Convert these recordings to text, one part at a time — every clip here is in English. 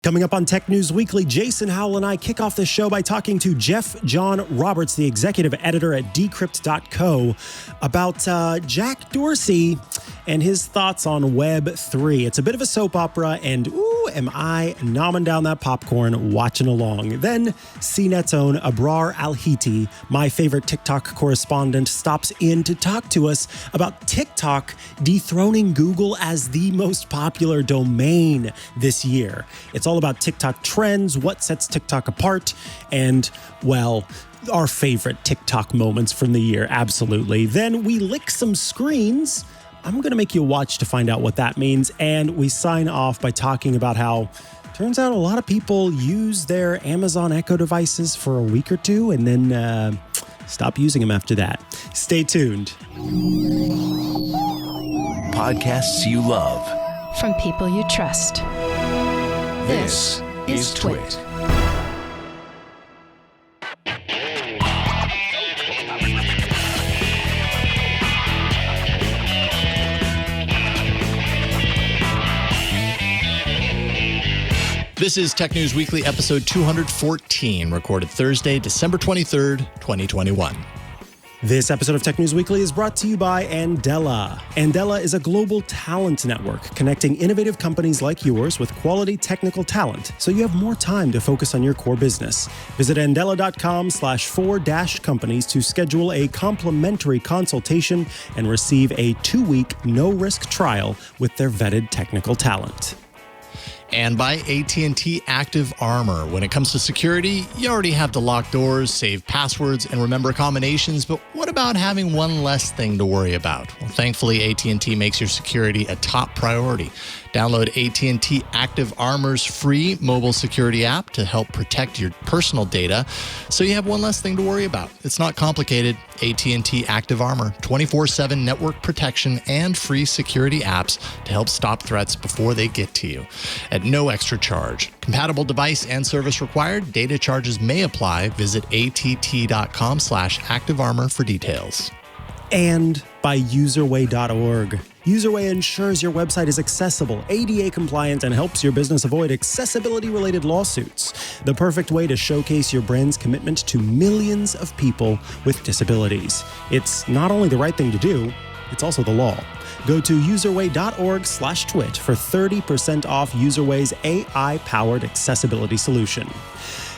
Coming up on Tech News Weekly, Jason Howell and I kick off the show by talking to Jeff John Roberts, the executive editor at Decrypt.co, about Jack Dorsey and his thoughts on Web3. It's a bit of a soap opera, and am I nomming down that popcorn watching along. Then CNET's own Abrar Al-Heeti, my favorite TikTok correspondent, stops in to talk to us about TikTok dethroning Google as the most popular domain this year. It's all about TikTok trends, what sets TikTok apart, and, well, our favorite TikTok moments from the year, absolutely. Then we lick some screens. I'm going to make you watch to find out what that means. And we sign off by talking about how turns out a lot of people use their Amazon Echo devices for a week or two and then stop using them after that. Stay tuned. Podcasts you love. From people you trust. This is TWiT. This is Tech News Weekly, episode 214, recorded Thursday, December 23rd, 2021. This episode of Tech News Weekly is brought to you by Andela. Andela is a global talent network connecting innovative companies like yours with quality technical talent, so you have more time to focus on your core business. Visit andela.com/4-companies to schedule a complimentary consultation and receive a 2-week no-risk trial with their vetted technical talent. And by AT&T Active Armor. When it comes to security, you already have to lock doors, save passwords, and remember combinations, but what about having one less thing to worry about? Well, thankfully, AT&T makes your security a top priority. Download AT&T Active Armor's free mobile security app to help protect your personal data so you have one less thing to worry about. It's not complicated. AT&T Active Armor, 24/7 network protection and free security apps to help stop threats before they get to you at no extra charge. Compatible device and service required. Data charges may apply. Visit att.com/activearmor for details. And by userway.org. Userway ensures your website is accessible, ADA compliant, and helps your business avoid accessibility-related lawsuits. The perfect way to showcase your brand's commitment to millions of people with disabilities. It's not only the right thing to do, it's also the law. Go to userway.org/twit for 30% off Userway's AI-powered accessibility solution.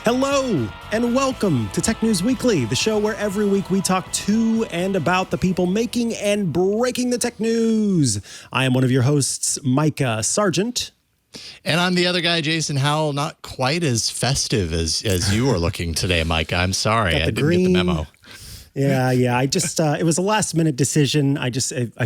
Hello, and welcome to Tech News Weekly, the show where every week we talk to and about the people making and breaking the tech news. I am one of your hosts, Mikah Sargent. And I'm the other guy, Jason Howell, not quite as festive as you are looking today, Mikah. I'm sorry, I didn't get the memo. Yeah. I just, it was a last minute decision. I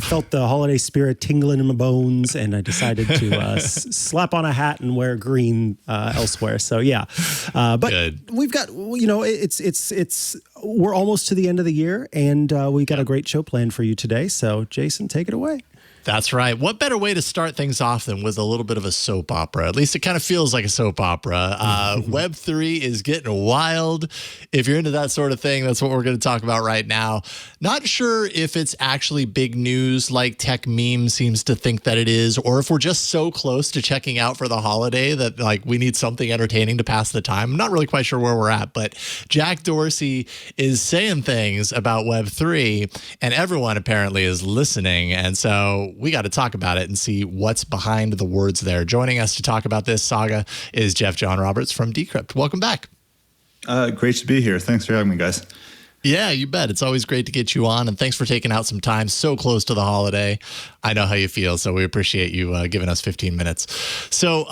felt the holiday spirit tingling in my bones, and I decided to slap on a hat and wear green elsewhere. So yeah, but good. We've got, we're almost to the end of the year, and we got a great show planned for you today. So Jason, take it away. That's right. What better way to start things off than with a little bit of a soap opera? At least it kind of feels like a soap opera. Web3 is getting wild. If you're into that sort of thing, that's what we're going to talk about right now. Not sure if it's actually big news like Tech Meme seems to think that it is, or if we're just so close to checking out for the holiday that like we need something entertaining to pass the time. I'm not really quite sure where we're at, but Jack Dorsey is saying things about Web3, and everyone apparently is listening. And so we got to talk about it and see what's behind the words there. Joining us to talk about this saga is Jeff John Roberts from Decrypt. Welcome back. Great to be here. Thanks for having me, guys. Yeah, you bet. It's always great to get you on, and thanks for taking out some time so close to the holiday. I know how you feel, so we appreciate you giving us 15 minutes. So,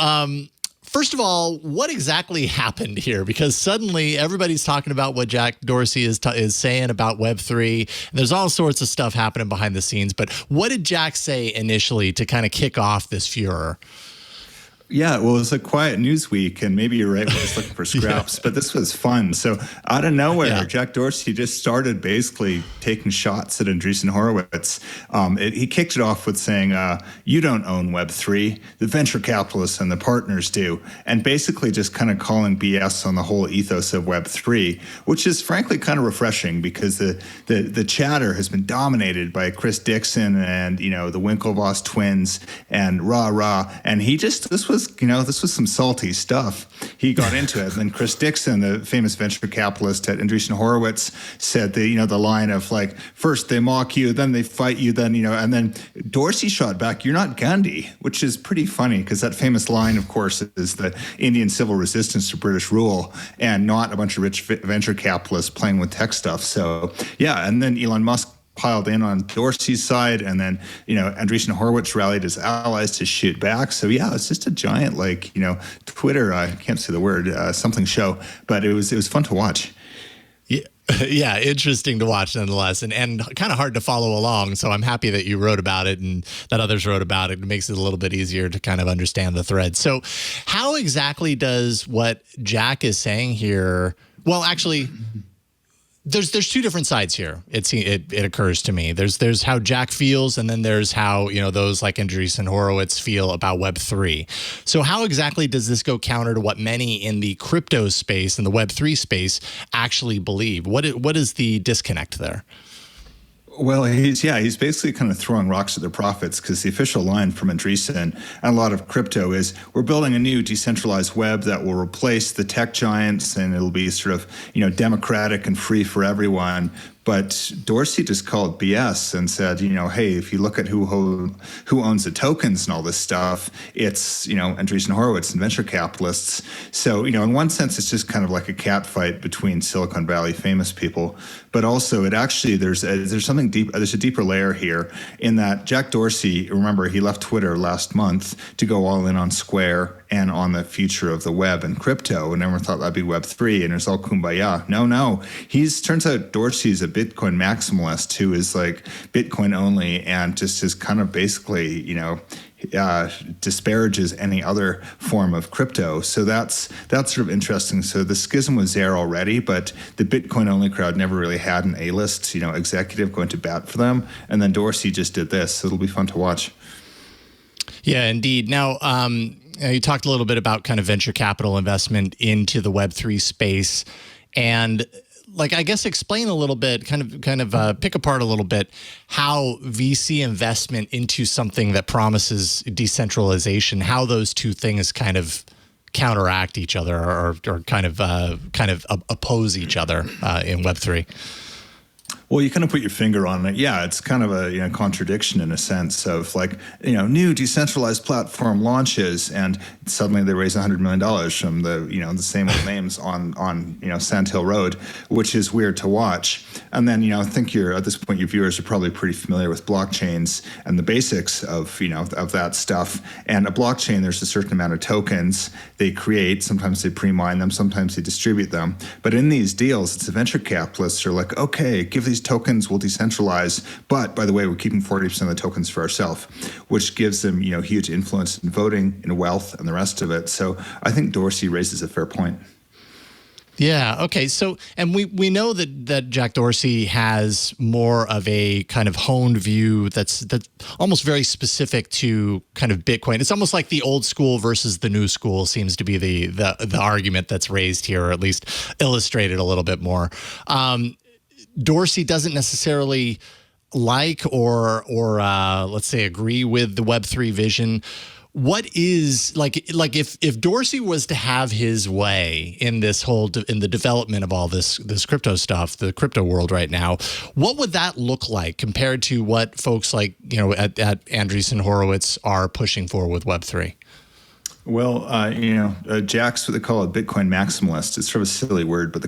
first of all, what exactly happened here? Because suddenly everybody's talking about what Jack Dorsey is saying about Web3. And there's all sorts of stuff happening behind the scenes. But what did Jack say initially to kind of kick off this furor? Yeah, well, it was a quiet news week, and maybe you're right, we're just looking for scraps, but this was fun. So out of nowhere, Jack Dorsey just started basically taking shots at Andreessen Horowitz. He kicked it off with saying, you don't own Web3, the venture capitalists and the partners do, and basically just kind of calling BS on the whole ethos of Web3, which is frankly kind of refreshing because the chatter has been dominated by Chris Dixon and, the Winklevoss twins and rah-rah, and this was this was some salty stuff. He got into it. And then Chris Dixon, the famous venture capitalist at Andreessen Horowitz, said the line of like, first they mock you, then they fight you, then, and then Dorsey shot back, "You're not Gandhi," which is pretty funny because that famous line, of course, is the Indian civil resistance to British rule and not a bunch of rich venture capitalists playing with tech stuff. So, yeah. And then Elon Musk piled in on Dorsey's side, and then Andreessen Horowitz rallied his allies to shoot back. So yeah, it's just a giant Twitter. I can't say the word something show, but it was fun to watch. Yeah, interesting to watch nonetheless, and kind of hard to follow along. So I'm happy that you wrote about it and that others wrote about it. It makes it a little bit easier to kind of understand the thread. So how exactly does what Jack is saying here? Well, actually, there's two different sides here. It occurs to me. There's how Jack feels, and then there's how those like Andreessen Horowitz feel about Web3. So how exactly does this go counter to what many in the crypto space and the Web3 space actually believe? What is the disconnect there? Well, he's basically kind of throwing rocks at their profits, because the official line from Andreessen and a lot of crypto is, we're building a new decentralized web that will replace the tech giants, and it'll be sort of democratic and free for everyone. But Dorsey just called BS and said, hey, if you look at who owns the tokens and all this stuff, it's, Andreessen Horowitz and venture capitalists. So, in one sense, it's just kind of like a cat fight between Silicon Valley famous people. But also, there's something deep. There's a deeper layer here in that Jack Dorsey, remember, he left Twitter last month to go all in on Square and on the future of the web and crypto, and everyone thought that'd be Web3, and it's all kumbaya. No. Turns out Dorsey's a Bitcoin maximalist who is like Bitcoin only, and just is kind of basically, disparages any other form of crypto. So that's sort of interesting. So the schism was there already, but the Bitcoin only crowd never really had an A-list, executive going to bat for them. And then Dorsey just did this. So it'll be fun to watch. Yeah, indeed. Now, you talked a little bit about kind of venture capital investment into the Web3 space, and I guess explain a little bit, kind of pick apart a little bit how VC investment into something that promises decentralization, how those two things kind of counteract each other or kind of oppose each other in Web3. Well, you kind of put your finger on it. Yeah, it's kind of a contradiction in a sense of new decentralized platform launches, and suddenly they raise $100 million from the same old names on Sand Hill Road, which is weird to watch. And then I think at this point your viewers are probably pretty familiar with blockchains and the basics of of that stuff. And a blockchain, there's a certain amount of tokens they create. Sometimes they pre-mine them, sometimes they distribute them. But in these deals, it's the venture capitalists who are like, okay, give these tokens, we'll decentralize, but by the way, we're keeping 40% of the tokens for ourselves, which gives them huge influence in voting, in wealth, and the rest of it. So I think Dorsey raises a fair point. Yeah. Okay. So, and we know that Jack Dorsey has more of a kind of honed view that's almost very specific to kind of Bitcoin. It's almost like the old school versus the new school seems to be the argument that's raised here, or at least illustrated a little bit more. Dorsey doesn't necessarily like or let's say agree with the Web3 vision. What is if Dorsey was to have his way in this in the development of all this crypto stuff, the crypto world right now, what would that look like compared to what folks like at Andreessen Horowitz are pushing for with Web3? Well, Jack's what they call a Bitcoin maximalist. It's sort of a silly word, but the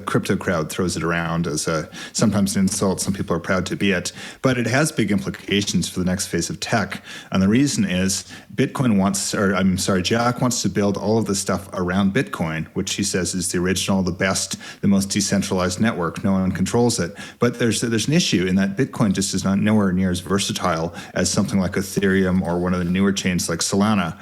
crypto crowd throws it around as sometimes an insult. Some people are proud to be it. But it has big implications for the next phase of tech. And the reason is Jack wants to build all of the stuff around Bitcoin, which he says is the original, the best, the most decentralized network. No one controls it. But there's an issue in that Bitcoin just is not nowhere near as versatile as something like Ethereum or one of the newer chains like Solana.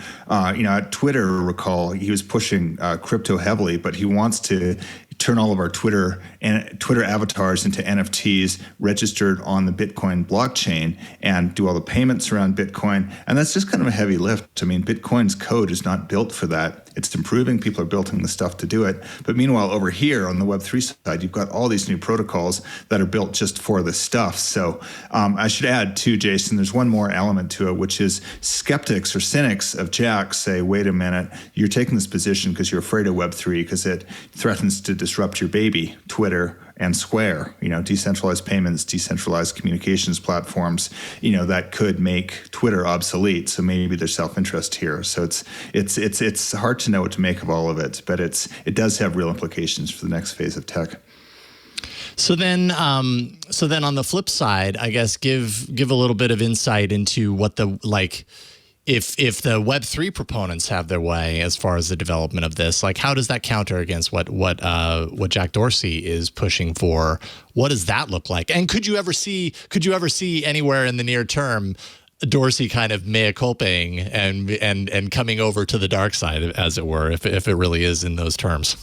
At Twitter, recall, he was pushing crypto heavily, but he wants to turn all of our Twitter avatars into NFTs registered on the Bitcoin blockchain and do all the payments around Bitcoin. And that's just kind of a heavy lift. I mean, Bitcoin's code is not built for that. It's improving. People are building the stuff to do it. But meanwhile, over here on the Web3 side, you've got all these new protocols that are built just for this stuff. So I should add too, Jason, there's one more element to it, which is skeptics or cynics of Jack say, wait a minute, you're taking this position because you're afraid of Web3 because it threatens to disrupt your baby, Twitter and Square, decentralized payments, decentralized communications platforms, that could make Twitter obsolete. So maybe there's self-interest here. So it's hard to know what to make of all of it, but it does have real implications for the next phase of tech. So then on the flip side, I guess give a little bit of insight into what if the Web3 proponents have their way as far as the development of this, how does that counter against what Jack Dorsey is pushing for? What does that look like? And could you ever see anywhere in the near term Dorsey kind of mea culpaing and coming over to the dark side, as it were, if it really is in those terms?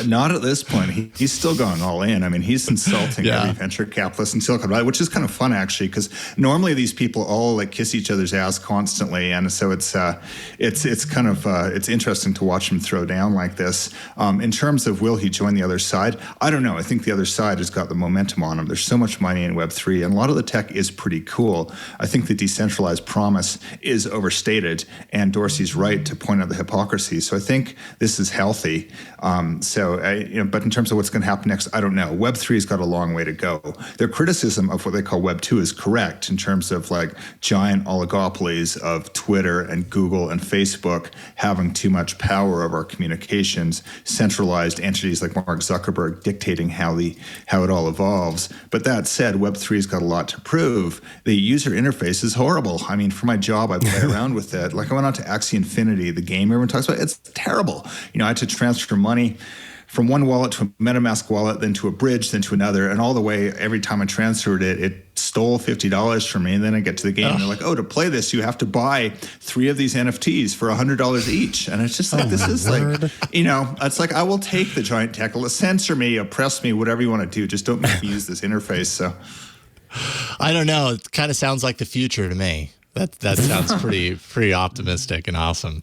Not at this point. He's still going all in. I mean, he's insulting every venture capitalist in Silicon Valley, which is kind of fun, actually, because normally these people all kiss each other's ass constantly, and so it's kind of it's interesting to watch him throw down like this. In terms of will he join the other side, I don't know. I think the other side has got the momentum on him. There's so much money in Web3, and a lot of the tech is pretty cool. I think the decentralized promise is overstated, and Dorsey's right to point out the hypocrisy. So I think this is healthy. But in terms of what's going to happen next, I don't know. Web3's got a long way to go. Their criticism of what they call Web2 is correct in terms of giant oligopolies of Twitter and Google and Facebook having too much power over our communications, centralized entities like Mark Zuckerberg dictating how it all evolves. But that said, Web3's got a lot to prove. The user interface is horrible. I mean, for my job, I play around with it. I went on to Axie Infinity, the game everyone talks about. It's terrible. I had to transfer money from one wallet to a MetaMask wallet, then to a bridge, then to another. And all the way, every time I transferred it, it stole $50 from me. And then I get to the game and they're like, oh, to play this, you have to buy 3 of these NFTs for $100 each. And it's just it's I will take the giant tech. Censor me, oppress me, whatever you want to do. Just don't make me use this interface. So I don't know. It kind of sounds like the future to me. That sounds pretty optimistic and awesome.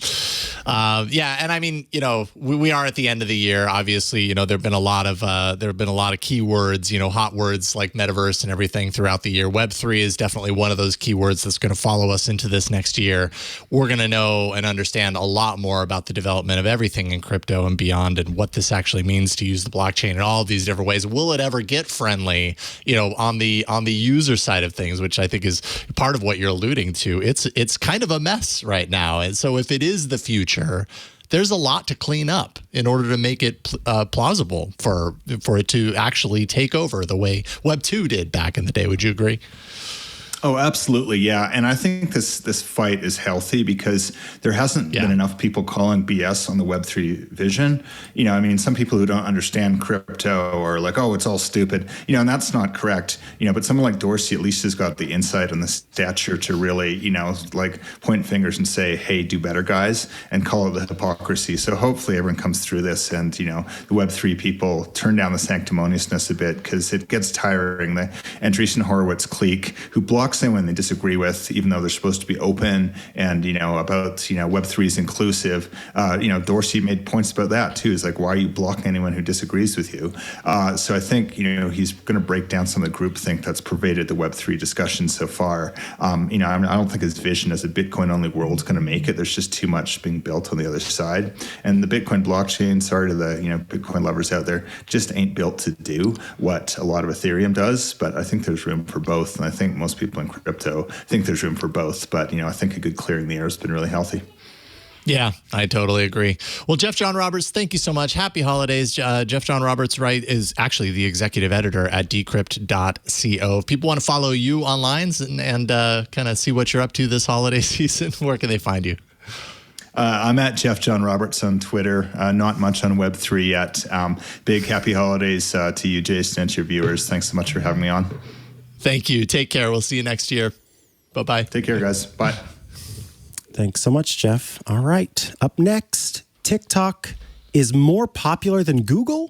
And I mean, we are at the end of the year. Obviously, there've been a lot of keywords, hot words like metaverse and everything throughout the year. Web3 is definitely one of those keywords that's going to follow us into this next year. We're going to know and understand a lot more about the development of everything in crypto and beyond, and what this actually means to use the blockchain in all of these different ways. Will it ever get friendly? On the user side of things, which I think is part of what you're alluding to. It's kind of a mess right now. And so if it is the future, there's a lot to clean up in order to make it plausible for it to actually take over the way Web2 did back in the day. Would you agree? Oh, absolutely. Yeah. And I think this fight is healthy because there hasn't been enough people calling BS on the Web3 vision. Some people who don't understand crypto are like, oh, it's all stupid, and that's not correct. But someone like Dorsey at least has got the insight and the stature to really, point fingers and say, hey, do better, guys, and call it the hypocrisy. So hopefully everyone comes through this and, the Web3 people turn down the sanctimoniousness a bit because it gets tiring. The Andreessen Horowitz clique who block anyone they disagree with, even though they're supposed to be open and about Web3 is inclusive. Dorsey made points about that too. It's why are you blocking anyone who disagrees with you? So I think he's going to break down some of the groupthink that's pervaded the Web3 discussion so far. I don't think his vision as a Bitcoin-only world is going to make it. There's just too much being built on the other side, and the Bitcoin blockchain, sorry to the Bitcoin lovers out there, just ain't built to do what a lot of Ethereum does. But I think there's room for both, and I think most people in crypto think there's room for both. But I think a good clearing the air has been really healthy. Yeah, I totally agree. Well, Jeff John Roberts, thank you so much. Happy holidays. Jeff John Roberts, is actually the executive editor at Decrypt.co. If people want to follow you online and kind of see what you're up to this holiday season, where can they find you? I'm at Jeff John Roberts on Twitter. Not much on Web3 yet. Big happy holidays to you, Jason, and your viewers. Thanks so much for having me on. Thank you. Take care. We'll see you next year. Bye-bye. Take care, guys. Bye. Thanks so much, Jeff. All right. Up next, TikTok is more popular than Google?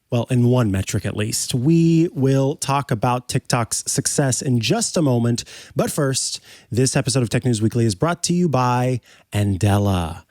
Well, in one metric at least. We will talk about TikTok's success in just a moment. But first, this episode of Tech News Weekly is brought to you by Andela.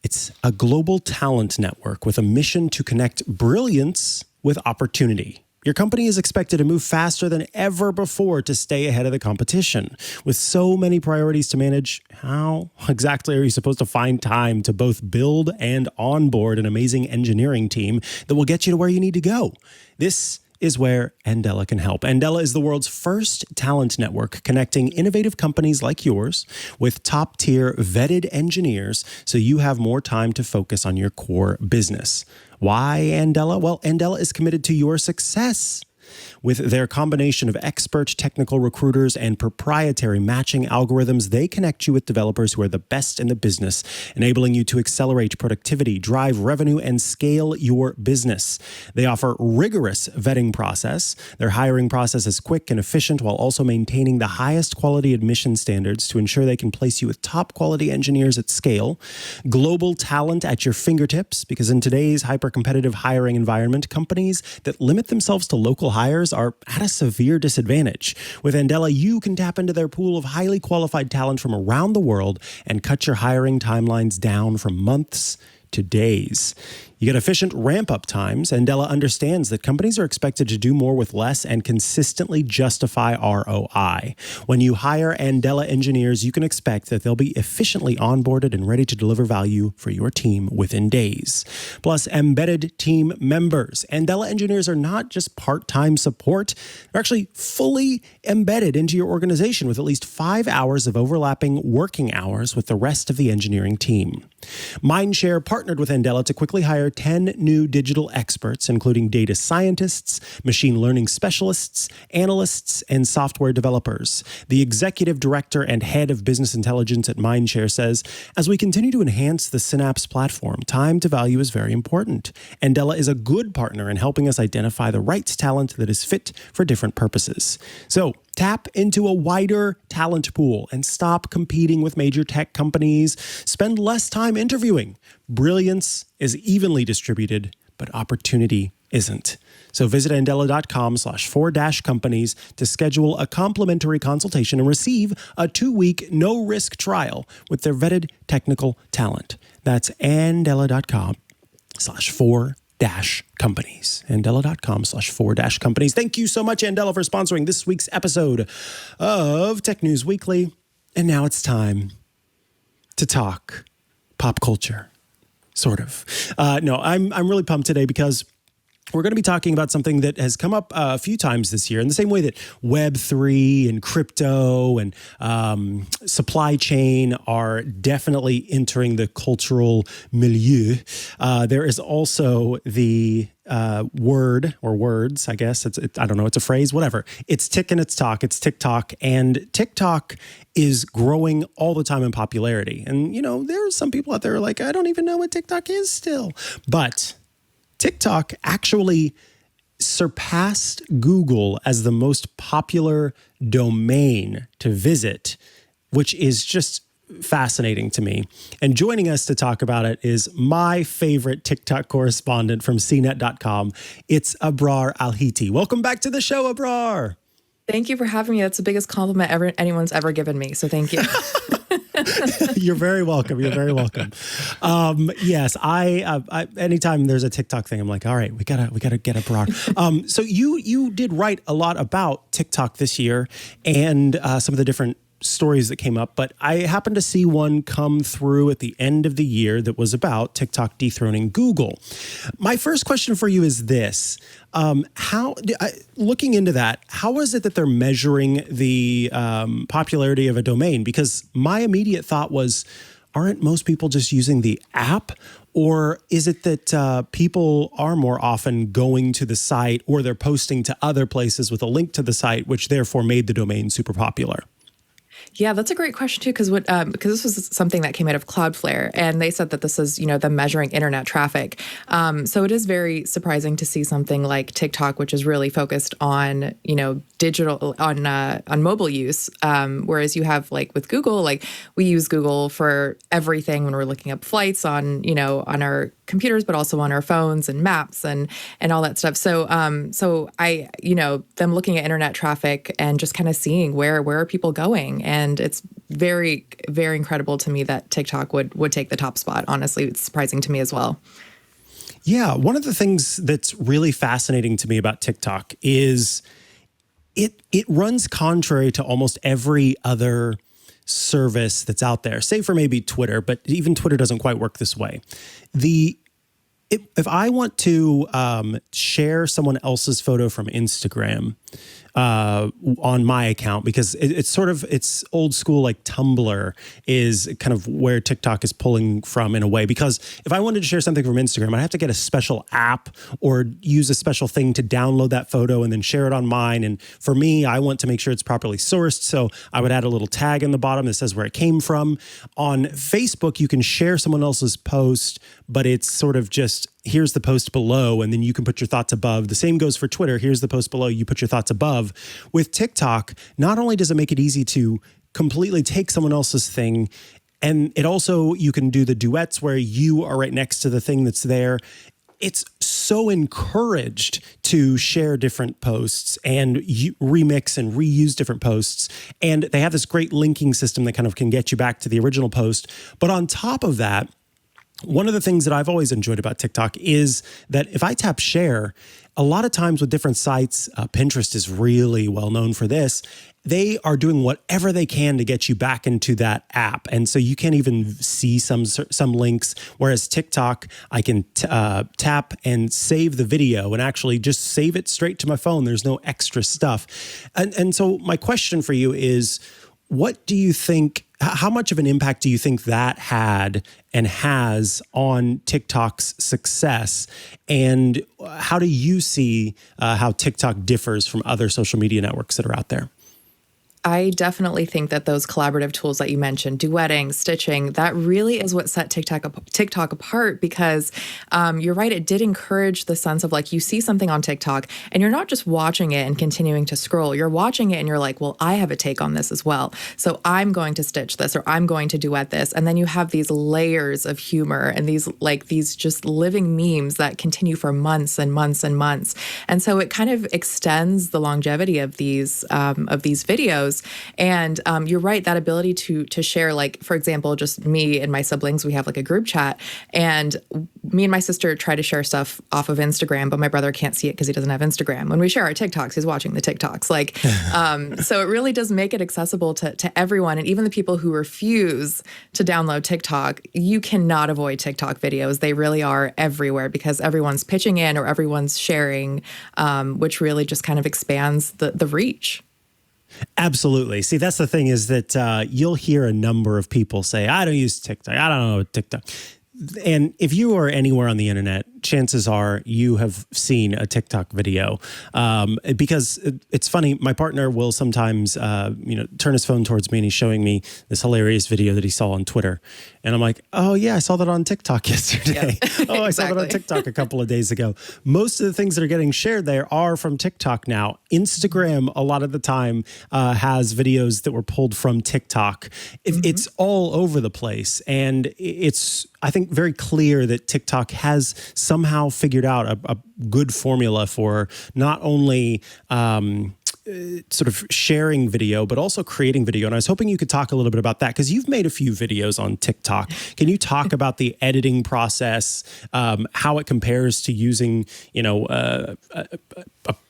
It's a global talent network with a mission to connect brilliance with opportunity. Your company is expected to move faster than ever before to stay ahead of the competition. With so many priorities to manage, how exactly are you supposed to find time to both build and onboard an amazing engineering team that will get you to where you need to go? This is where Andela can help. Andela is the world's first talent network connecting innovative companies like yours with top-tier vetted engineers so you have more time to focus on your core business. Why Andela? Well, Andela is committed to your success. With their combination of expert technical recruiters and proprietary matching algorithms, they connect you with developers who are the best in the business, enabling you to accelerate productivity, drive revenue, and scale your business. They offer rigorous vetting process. Their hiring process is quick and efficient while also maintaining the highest quality admission standards to ensure they can place you with top quality engineers at scale. Global talent at your fingertips, because in today's hyper-competitive hiring environment, companies that limit themselves to local hires are at a severe disadvantage. With Andela, you can tap into their pool of highly qualified talent from around the world and cut your hiring timelines down from months to days. You get efficient ramp-up times. Andela understands that companies are expected to do more with less and consistently justify ROI. When you hire Andela engineers, you can expect that they'll be efficiently onboarded and ready to deliver value for your team within days. Plus, embedded team members. Andela engineers are not just part-time support. They're actually fully embedded into your organization with at least 5 hours of overlapping working hours with the rest of the engineering team. Mindshare partnered with Andela to quickly hire 10 new digital experts, including data scientists, machine learning specialists, analysts, and software developers. The executive director and head of business intelligence at Mindshare says, as we continue to enhance the Synapse platform, time to value is very important. Andela is a good partner in helping us identify the right talent that is fit for different purposes. So, tap into a wider talent pool and stop competing with major tech companies. Spend less time interviewing. Brilliance is evenly distributed, but opportunity isn't. So visit andela.com/4-companies to schedule a complimentary consultation and receive a 2-week no-risk trial with their vetted technical talent. That's andela.com/4-companies. Andela.com/4-companies. Thank you so much, Andela, for sponsoring this week's episode of Tech News Weekly. And now it's time to talk pop culture. Sort of. No, I'm really pumped today because we're going to be talking about something that has come up a few times this year in the same way that Web3 and crypto and supply chain are definitely entering the cultural milieu. There is also the word or words, I guess. I don't know. It's a phrase, whatever. It's tick and it's talk. It's TikTok. And TikTok is growing all the time in popularity. And, you know, there are some people out there who are like, I don't even know what TikTok is still. But TikTok actually surpassed Google as the most popular domain to visit, which is just fascinating to me. And joining us to talk about it is my favorite TikTok correspondent from CNET.com. It's Abrar Al-Heeti. Welcome back to the show, Abrar. Thank you for having me. That's the biggest compliment anyone's ever given me. So thank you. You're very welcome. You're very welcome. Yes, I anytime there's a TikTok thing, I'm like, all right, we gotta get Abrar. So you did write a lot about TikTok this year and some of the different stories that came up, but I happened to see one come through at the end of the year that was about TikTok dethroning Google. My first question for you is this. Looking into that, how is it that they're measuring the popularity of a domain? Because my immediate thought was, aren't most people just using the app? Or is it that people are more often going to the site or they're posting to other places with a link to the site, which therefore made the domain super popular? Yeah, that's a great question too, because this was something that came out of Cloudflare, and they said that this is, them measuring internet traffic. So it is very surprising to see something like TikTok, which is really focused on, digital on mobile use, whereas you have with Google, we use Google for everything when we're looking up flights on our computers, but also on our phones and maps and all that stuff. So I, them looking at internet traffic and just kind of seeing where are people going. And it's very, very incredible to me that TikTok would take the top spot. Honestly, it's surprising to me as well. Yeah, one of the things that's really fascinating to me about TikTok is it runs contrary to almost every other service that's out there, save for maybe Twitter, but even Twitter doesn't quite work this way. If I want to share someone else's photo from Instagram on my account, because it's old school, like Tumblr is kind of where TikTok is pulling from in a way, because if I wanted to share something from Instagram, I'd have to get a special app or use a special thing to download that photo and then share it on mine. And for me, I want to make sure it's properly sourced. So I would add a little tag in the bottom that says where it came from. On Facebook, you can share someone else's post, but it's sort of just, here's the post below, and then you can put your thoughts above. The same goes for Twitter. Here's the post below, you put your thoughts above. With TikTok, not only does it make it easy to completely take someone else's thing, and it also, you can do the duets where you are right next to the thing that's there. It's so encouraged to share different posts and remix and reuse different posts. And they have this great linking system that kind of can get you back to the original post. But on top of that, one of the things that I've always enjoyed about TikTok is that if I tap share, a lot of times with different sites, Pinterest is really well known for this. They are doing whatever they can to get you back into that app. And so you can't even see some links. Whereas TikTok, I can tap and save the video and actually just save it straight to my phone. There's no extra stuff. And so my question for you is, what do you think, how much of an impact do you think that had and has on TikTok's success? And how do you see how TikTok differs from other social media networks that are out there? I definitely think that those collaborative tools that you mentioned, duetting, stitching, that really is what set TikTok apart, because you're right, it did encourage the sense of like, you see something on TikTok and you're not just watching it and continuing to scroll. You're watching it and you're like, well, I have a take on this as well. So I'm going to stitch this, or I'm going to duet this. And then you have these layers of humor and these just living memes that continue for months and months and months. And so it kind of extends the longevity of these videos. And you're right, that ability to share, like, for example, just me and my siblings, we have like a group chat, and me and my sister try to share stuff off of Instagram, but my brother can't see it because he doesn't have Instagram. When we share our TikToks, he's watching the TikToks. Like, so it really does make it accessible to everyone. And even the people who refuse to download TikTok, you cannot avoid TikTok videos. They really are everywhere because everyone's pitching in or everyone's sharing, which really just kind of expands the reach. Absolutely. See, that's the thing, is that you'll hear a number of people say, I don't use TikTok. I don't know TikTok. And if you are anywhere on the internet, chances are you have seen a TikTok video, because it's funny. My partner will sometimes, turn his phone towards me and he's showing me this hilarious video that he saw on Twitter. And I'm like, oh yeah, I saw that on TikTok yesterday. Yep. Oh, I saw that on TikTok a couple of days ago. Most of the things that are getting shared there are from TikTok now. Instagram, a lot of the time, has videos that were pulled from TikTok. It's all over the place. And it's, I think, very clear that TikTok has somehow figured out a good formula for not only sort of sharing video, but also creating video. And I was hoping you could talk a little bit about that, because you've made a few videos on TikTok. Can you talk about the editing process, how it compares to using, a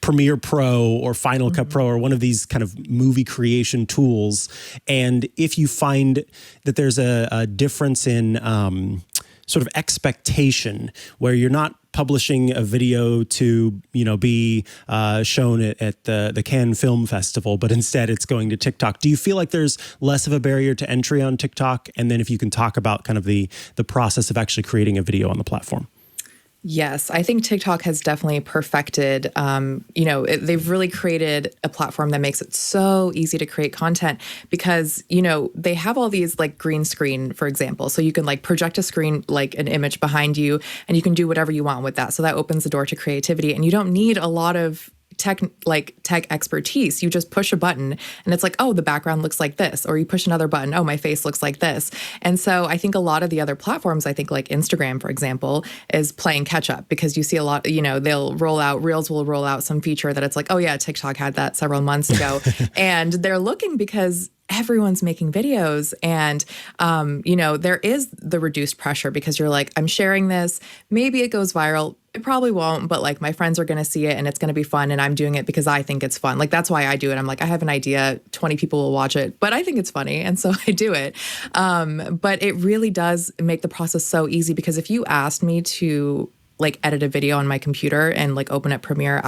Premiere Pro or Final Cut Pro or one of these kind of movie creation tools? And if you find that there's a difference in sort of expectation, where you're not publishing a video to, be shown at the Cannes Film Festival, but instead it's going to TikTok. Do you feel like there's less of a barrier to entry on TikTok? And then if you can talk about kind of the process of actually creating a video on the platform. Yes, I think TikTok has definitely perfected, they've really created a platform that makes it so easy to create content because, they have all these like green screen, for example. So you can like project a screen, like an image behind you, and you can do whatever you want with that. So that opens the door to creativity, and you don't need a lot of tech expertise. You just push a button and it's like, oh, the background looks like this, or you push another button, oh, my face looks like this. And so I think a lot of the other platforms, I think like Instagram, for example, is playing catch up, because you see a lot, Reels will roll out some feature that it's like, oh yeah, TikTok had that several months ago. And they're looking because everyone's making videos, and there is the reduced pressure, because you're like, I'm sharing this, maybe it goes viral. It probably won't, but like my friends are going to see it and it's going to be fun, and I'm doing it because I think it's fun. Like that's why I do it. I'm like, I have an idea, 20 people will watch it, but I think it's funny, and so I do it. But it really does make the process so easy, because if you asked me to like edit a video on my computer and like open up Premiere,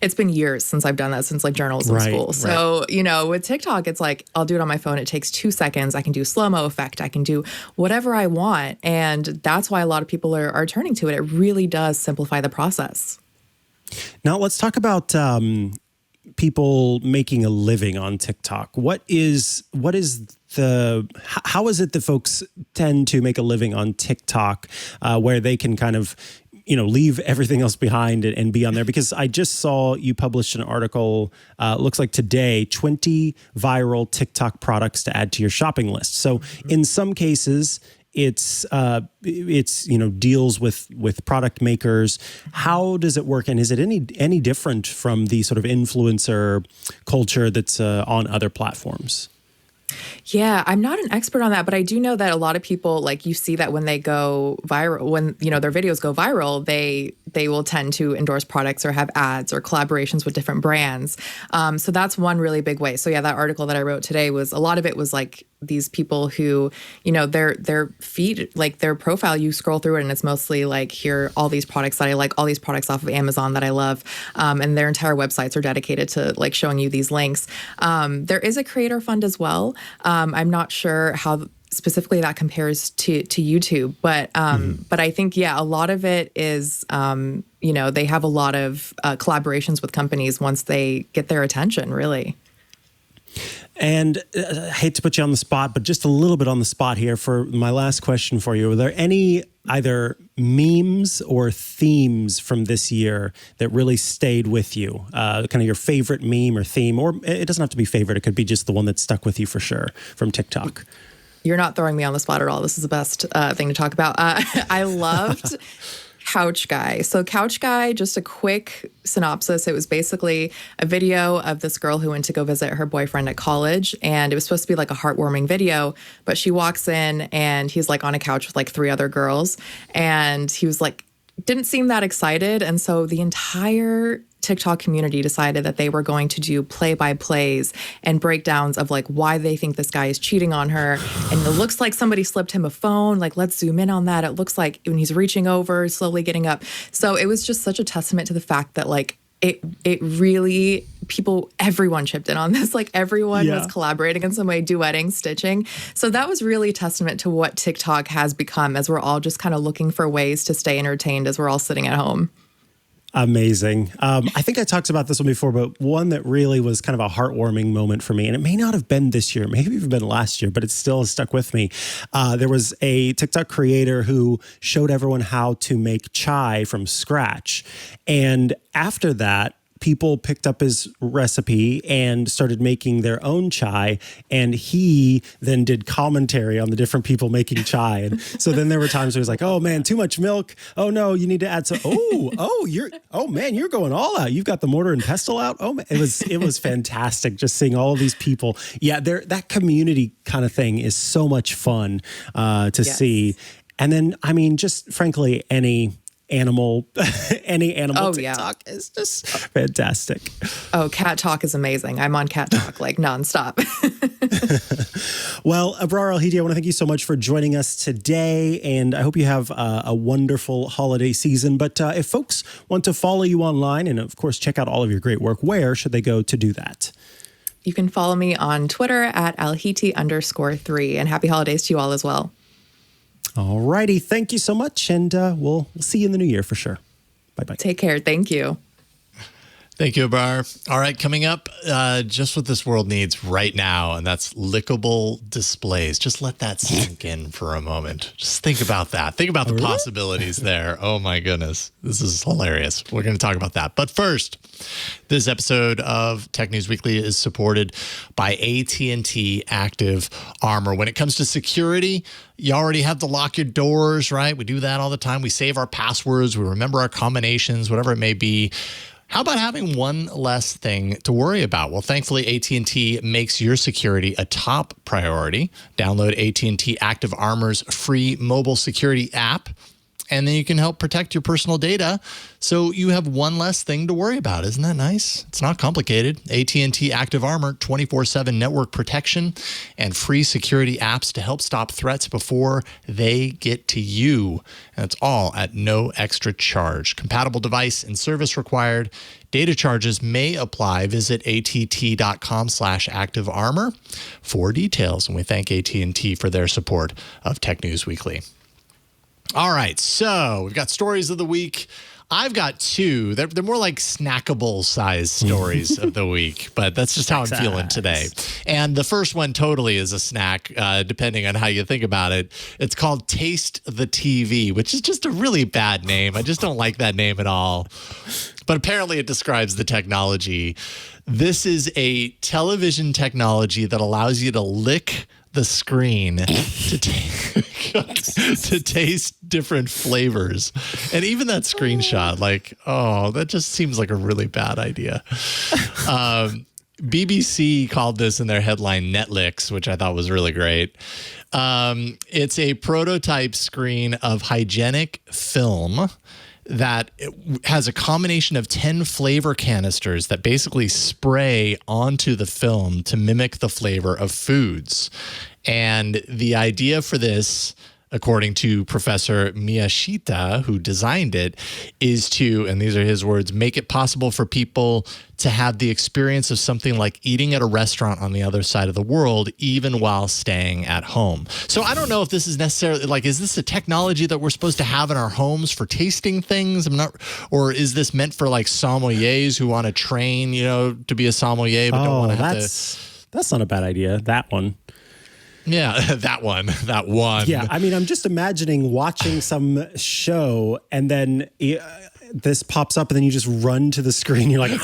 it's been years since I've done that, since like journalism school. So, with TikTok, it's like, I'll do it on my phone. It takes 2 seconds. I can do slow-mo effect. I can do whatever I want. And that's why a lot of people are turning to it. It really does simplify the process. Now let's talk about people making a living on TikTok. How is it that folks tend to make a living on TikTok, where they can kind of, leave everything else behind and be on there? Because I just saw you published an article, looks like today, 20 viral TikTok products to add to your shopping list. So in some cases, it's deals with product makers. How does it work? And is it any different from the sort of influencer culture that's on other platforms? Yeah, I'm not an expert on that, but I do know that a lot of people, like, you see that when they go viral, when, their videos go viral, they will tend to endorse products or have ads or collaborations with different brands. So that's one really big way. So yeah, that article that I wrote today was, a lot of it was like these people who, their feed, like their profile, you scroll through it and it's mostly like, here are all these products that I like, all these products off of Amazon that I love. And their entire websites are dedicated to like showing you these links. There is a creator fund as well. I'm not sure how specifically that compares to YouTube, but I think, yeah, a lot of it is, they have a lot of collaborations with companies once they get their attention, really. And I hate to put you on the spot, but just a little bit on the spot here for my last question for you. Are there any either memes or themes from this year that really stayed with you? Kind of your favorite meme or theme, or it doesn't have to be favorite. It could be just the one that stuck with you for sure from TikTok. You're not throwing me on the spot at all. This is the best thing to talk about. I loved Couch Guy. So Couch Guy, just a quick synopsis. It was basically a video of this girl who went to go visit her boyfriend at college. And it was supposed to be like a heartwarming video, but she walks in and he's like on a couch with like 3 other girls. And he was like, didn't seem that excited. And so the entire TikTok community decided that they were going to do play-by-plays and breakdowns of like why they think this guy is cheating on her. And it looks like somebody slipped him a phone. Like, let's zoom in on that. It looks like when he's reaching over, slowly getting up. So it was just such a testament to the fact that like it really, everyone chipped in on this. Like everyone was collaborating in some way, duetting, stitching. So that was really a testament to what TikTok has become, as we're all just kind of looking for ways to stay entertained as we're all sitting at home. Amazing. I think I talked about this one before, but one that really was kind of a heartwarming moment for me, and it may not have been this year, maybe even been last year, but it still stuck with me. There was a TikTok creator who showed everyone how to make chai from scratch. And after that, people picked up his recipe and started making their own chai. And he then did commentary on the different people making chai. And so then there were times where he was like, oh man, too much milk. Oh no, you need to add some. Oh man, you're going all out. You've got the mortar and pestle out. Oh man, it was fantastic just seeing all of these people. Yeah, that community kind of thing is so much fun to see. And then, I mean, just frankly, any animal TikTok is just fantastic. Oh, cat talk is amazing. I'm on cat talk like nonstop. Well, Abrar, Al-Heeti, I want to thank you so much for joining us today, and I hope you have a wonderful holiday season. But if folks want to follow you online and, of course, check out all of your great work, where should they go to do that? You can follow me on Twitter at Al-Heeti_3, and happy holidays to you all as well. All righty. Thank you so much. And we'll see you in the new year for sure. Bye-bye. Take care. Thank you. Thank you, Abrar. All right, coming up, just what this world needs right now, and that's lickable displays. Just let that sink in for a moment. Just think about that. Think about the possibilities there. Oh, my goodness. This is hilarious. We're going to talk about that. But first, this episode of Tech News Weekly is supported by AT&T Active Armor. When it comes to security, you already have to lock your doors, right? We do that all the time. We save our passwords. We remember our combinations, whatever it may be. How about having one less thing to worry about? Well, thankfully, AT&T makes your security a top priority. Download AT&T Active Armor's free mobile security app, and then you can help protect your personal data so you have one less thing to worry about. Isn't that nice? It's not complicated. AT&T Active Armor, 24/7 network protection and free security apps to help stop threats before they get to you. And it's all at no extra charge. Compatible device and service required. Data charges may apply. Visit att.com/activearmor for details. And we thank AT&T for their support of Tech News Weekly. All right, so we've got stories of the week. I've got two. They're more like snackable size stories of the week, but that's just how I'm feeling today. And the first one totally is a snack, depending on how you think about it. It's called Taste the TV, which is just a really bad name. I just don't like that name at all. But apparently it describes the technology. This is a television technology that allows you to lick the screen to taste different flavors. And even that screenshot, like, oh, that just seems like a really bad idea. BBC called this in their headline Netlicks, which I thought was really great. It's a prototype screen of hygienic film that has a combination of 10 flavor canisters that basically spray onto the film to mimic the flavor of foods. And the idea for this, according to Professor Miyashita, who designed it, is to, and these are his words, make it possible for people to have the experience of something like eating at a restaurant on the other side of the world, even while staying at home. So I don't know if this is necessarily, like, is this a technology that we're supposed to have in our homes for tasting things? Or is this meant for like sommeliers who want to train, to be a sommelier, but don't want to have to. That's not a bad idea, that one. Yeah, that one. Yeah, I mean, I'm just imagining watching some show and then this pops up and then you just run to the screen. You're like, no,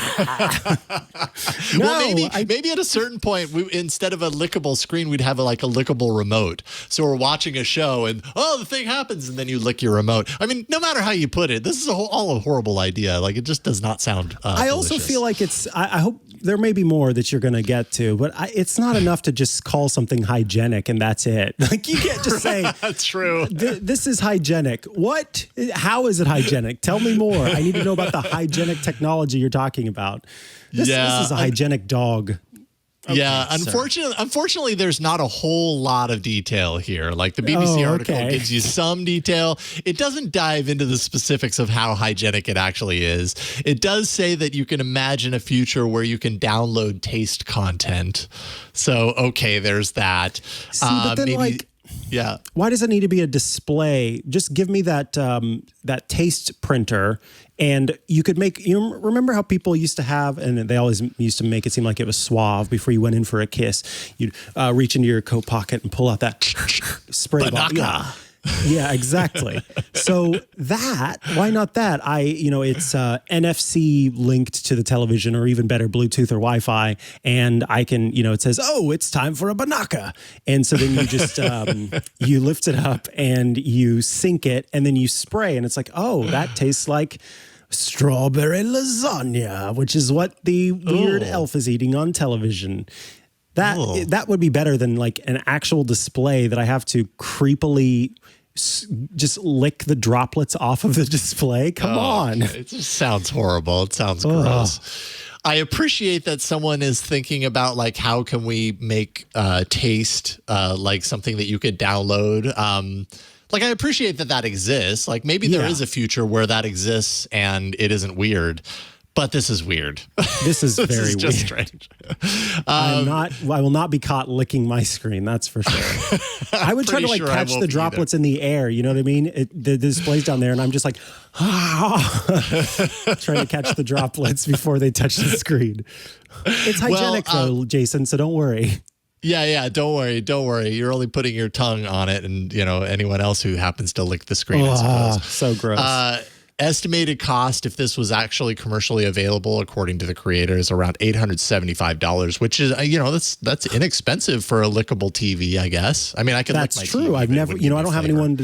well, maybe at a certain point, instead of a lickable screen, we'd have a lickable remote. So we're watching a show and, the thing happens and then you lick your remote. I mean, no matter how you put it, this is all a horrible idea. Like, it just does not sound I also feel like I hope there may be more that you're going to get to, but it's not enough to just call something hygienic and that's it. Like, you can't just say, that's true. This is hygienic. What? How is it hygienic? Tell me more. I need to know about the hygienic technology you're talking about. This is a hygienic dog. Okay, yeah, unfortunately, there's not a whole lot of detail here. Like, the BBC article gives you some detail. It doesn't dive into the specifics of how hygienic it actually is. It does say that you can imagine a future where you can download taste content. So, okay, there's that. See, but then, yeah. Why does it need to be a display? Just give me that that taste printer, and you could make. You remember how people used to have, and they always used to make it seem like it was suave before you went in for a kiss. You'd reach into your coat pocket and pull out that spray bottle. Yeah, exactly. So why not that? It's NFC linked to the television, or even better, Bluetooth or Wi-Fi, and I can, it says, it's time for a banaka. And so then you just, you lift it up and you sync it and then you spray and it's like, that tastes like strawberry lasagna, which is what the weird elf is eating on television. That would be better than like an actual display that I have to creepily just lick the droplets off of the display. Come on. It just sounds horrible. It sounds gross. I appreciate that someone is thinking about like, how can we make taste like something that you could download. I appreciate that exists. Like, maybe there is a future where that exists and it isn't weird. But this is weird. This is very is just weird. strange. I will not be caught licking my screen. That's for sure. I would try to sure catch the droplets in the air. You know what I mean? The display's down there, and I'm just like, trying to catch the droplets before they touch the screen. It's hygienic though, Jason. So don't worry. Yeah. Don't worry. You're only putting your tongue on it, and anyone else who happens to lick the screen. I suppose. So gross. Estimated cost, if this was actually commercially available, according to the creators, around $875, which is that's inexpensive for a lickable TV, I guess. I mean, I could. That's lick my true. TV, I've never. I don't have anyone.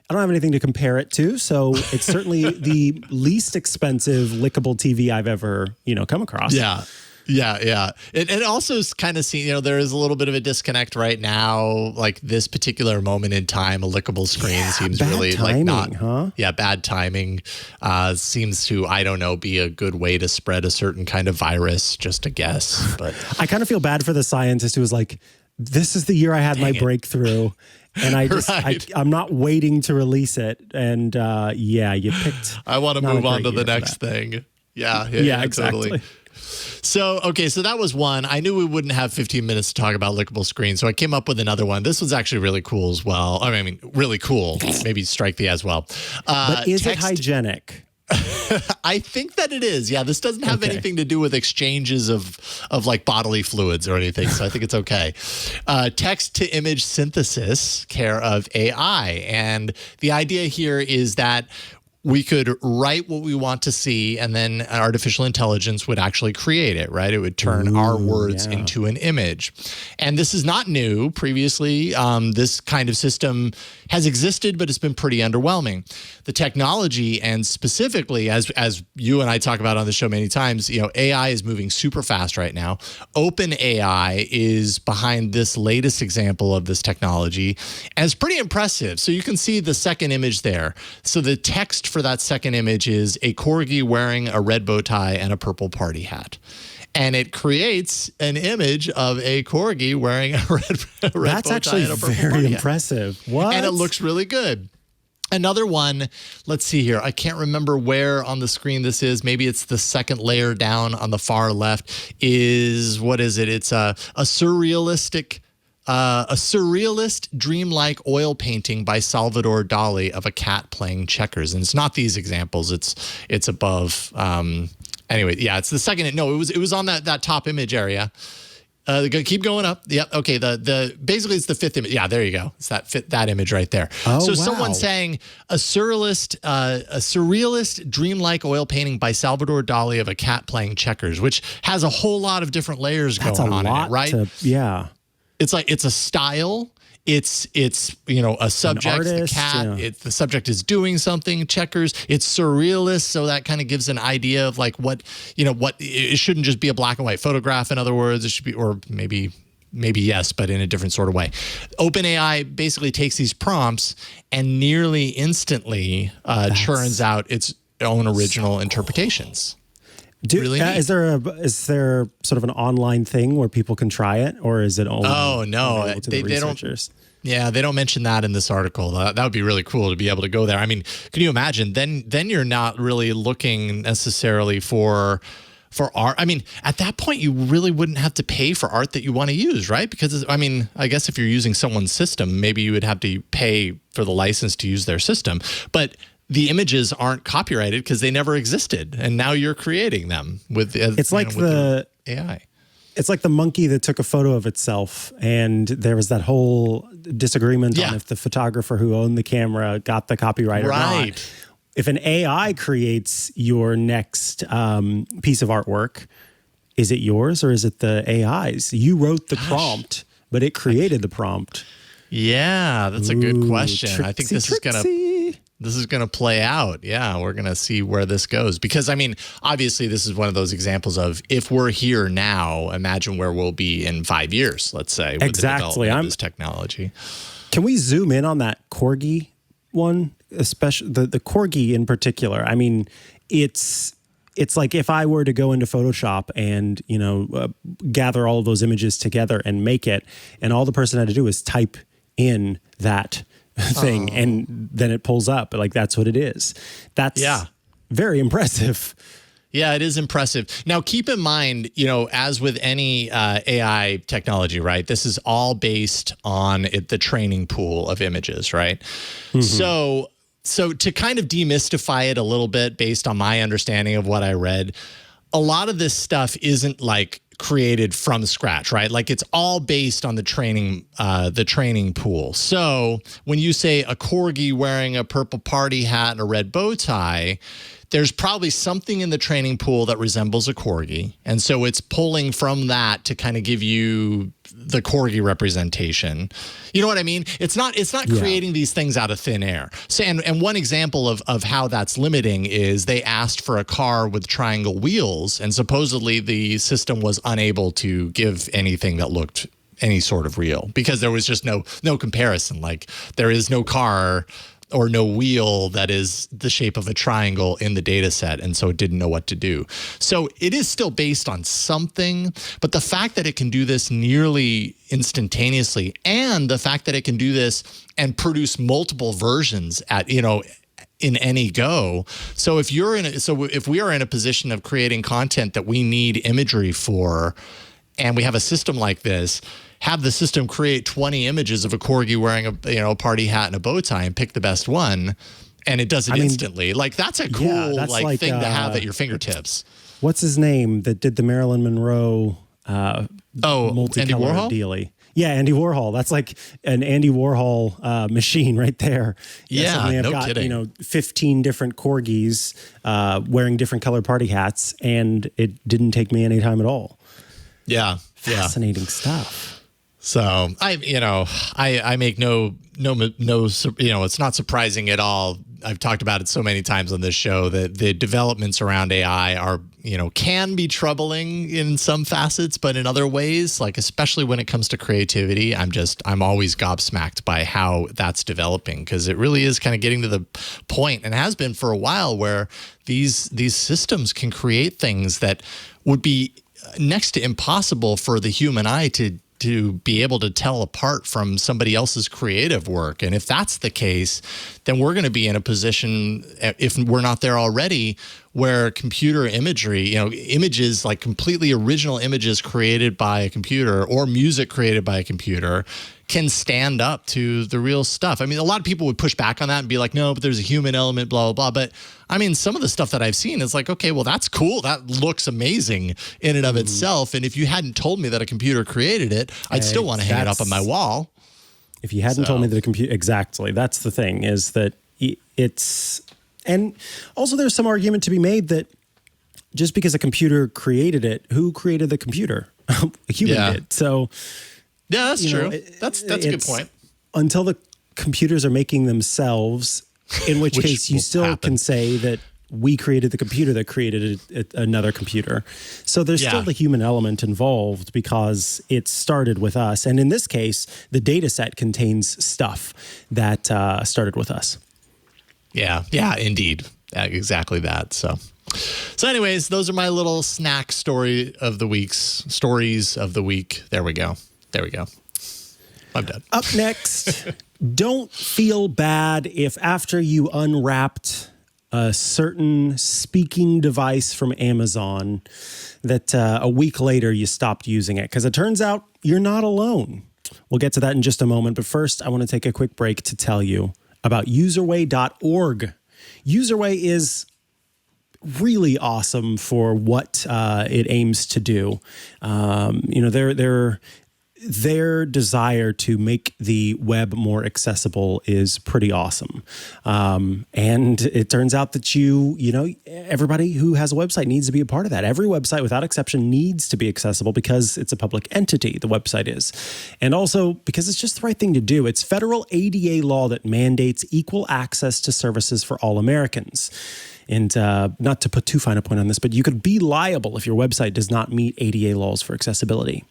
I don't have anything to compare it to, so it's certainly the least expensive lickable TV I've ever come across. Yeah. It also kind of seems, there is a little bit of a disconnect right now. Like this particular moment in time, a lickable screen seems really timing, like not, huh? Yeah, bad timing. Seems to, I don't know, be a good way to spread a certain kind of virus, just a guess. But I kind of feel bad for the scientist who was like, this is the year I had my breakthrough. And I just, I'm not waiting to release it. And you picked. I want to move on to the next thing. Yeah, exactly. Totally. So that was one. I knew we wouldn't have 15 minutes to talk about lickable screens, so I came up with another one. This was actually really cool as well. I mean, really cool. Maybe strike the as well. But is it hygienic? I think that it is. Yeah, this doesn't have anything to do with exchanges of like bodily fluids or anything, so I think it's okay. Text to image synthesis, care of AI. And the idea here is that we could write what we want to see, and then artificial intelligence would actually create it, right? It would turn our words into an image. And this is not new. Previously, this kind of system has existed, but it's been pretty underwhelming. The technology, and specifically, as you and I talk about on the show many times, AI is moving super fast right now. OpenAI is behind this latest example of this technology, and it's pretty impressive. So you can see the second image there. So the text for that second image is a corgi wearing a red bow tie and a purple party hat. And it creates an image of a corgi wearing a red bow tie and a purple party hat. That's actually very impressive. What? And it looks really good. Another one, let's see here. I can't remember where on the screen this is. Maybe it's the second layer down on the far left. What is it? It's a surrealist dreamlike oil painting by Salvador Dali of a cat playing checkers. And it's not these examples. It's above. Anyway, yeah, it's the second. No, it was on that top image area. Keep going up. Yep. Okay. The basically it's the fifth image. Yeah, there you go. It's that image right there. Oh, so wow. Someone saying a surrealist dreamlike oil painting by Salvador Dali of a cat playing checkers, which has a whole lot of different layers going on in it, right? Yeah. It's like it's a style. It's a subject, artist, the cat. The subject is doing something. Checkers. It's surrealist, so that kind of gives an idea of like what it shouldn't just be a black and white photograph. In other words, it should be, or maybe yes, but in a different sort of way. OpenAI basically takes these prompts and nearly instantly churns out its own original interpretations. Is there sort of an online thing where people can try it, or is it only? Oh no, they don't. Yeah, they don't mention that in this article. That would be really cool to be able to go there. I mean, can you imagine? Then you're not really looking necessarily for art. I mean, at that point, you really wouldn't have to pay for art that you want to use, right? Because I mean, I guess if you're using someone's system, maybe you would have to pay for the license to use their system, but the images aren't copyrighted because they never existed, and now you're creating them with. It's like the AI. It's like the monkey that took a photo of itself, and there was that whole disagreement on if the photographer who owned the camera got the copyright or not. If an AI creates your next piece of artwork, is it yours or is it the AI's? You wrote the prompt, but it created the prompt. Yeah, that's a good question. I think this is gonna play out. Yeah, we're gonna see where this goes, because I mean, obviously, this is one of those examples of if we're here now, imagine where we'll be in 5 years. Let's say with the development of this technology. Can we zoom in on that corgi one, especially the corgi in particular? I mean, it's like if I were to go into Photoshop and gather all of those images together and make it, and all the person had to do is type in that thing and then it pulls up. Like, that's what it is. That's very impressive. Yeah, it is impressive. Now, keep in mind, as with any AI technology, right, this is all based on the training pool of images, right? Mm-hmm. So to kind of demystify it a little bit based on my understanding of what I read, a lot of this stuff isn't like created from scratch, right? Like it's all based on the training pool. So when you say a corgi wearing a purple party hat and a red bow tie, there's probably something in the training pool that resembles a corgi. And so it's pulling from that to kind of give you the corgi representation. You know what I mean? It's not creating these things out of thin air. So, and one example of how that's limiting is they asked for a car with triangle wheels, and supposedly the system was unable to give anything that looked any sort of real because there was just no comparison. Like there is no car or no wheel that is the shape of a triangle in the data set, and so it didn't know what to do. So it is still based on something, but the fact that it can do this nearly instantaneously, and the fact that it can do this and produce multiple versions at, in any go. So if we are in a position of creating content that we need imagery for, and we have a system like this, have the system create 20 images of a corgi wearing a party hat and a bow tie and pick the best one, and it does it instantly. Like that's a cool thing to have at your fingertips. What's his name that did the Marilyn Monroe Andy multicolor dealie? Yeah, Andy Warhol. That's like an Andy Warhol machine right there. Yeah, no kidding. 15 different corgis wearing different colored party hats, and it didn't take me any time at all. Yeah, fascinating stuff. So I make no, it's not surprising at all. I've talked about it so many times on this show that the developments around AI are, can be troubling in some facets, but in other ways, like especially when it comes to creativity, I'm always gobsmacked by how that's developing, because it really is kind of getting to the point, and has been for a while, where these systems can create things that would be next to impossible for the human eye to be able to tell apart from somebody else's creative work. And if that's the case, then we're going to be in a position, if we're not there already, where computer imagery, images, like completely original images created by a computer or music created by a computer, can stand up to the real stuff. I mean, a lot of people would push back on that and be like, no, but there's a human element, blah, blah, blah. But I mean, some of the stuff that I've seen is like, okay, well, that's cool. That looks amazing in and of itself. And if you hadn't told me that a computer created it, I'd still want to hang it up on my wall. If you hadn't told me that a computer, exactly. That's the thing, is that it's, and also there's some argument to be made that just because a computer created it, who created the computer? A human did. So yeah, that's true. That's a good point. Until the computers are making themselves, in which case you still can say that we created the computer that created another computer. So there's still the human element involved because it started with us. And in this case, the data set contains stuff that started with us. Yeah, indeed. Exactly that. So anyways, those are my little snack stories of the week. There we go. I'm done. Up next, don't feel bad if after you unwrapped a certain speaking device from Amazon that a week later you stopped using it, because it turns out you're not alone. We'll get to that in just a moment, but first I want to take a quick break to tell you about userway.org. Userway is really awesome for what it aims to do. Their desire to make the web more accessible is pretty awesome. And it turns out that everybody who has a website needs to be a part of that. Every website, without exception, needs to be accessible because it's a public entity, the website is. And also because it's just the right thing to do. It's federal ADA law that mandates equal access to services for all Americans. And not to put too fine a point on this, but you could be liable if your website does not meet ADA laws for accessibility.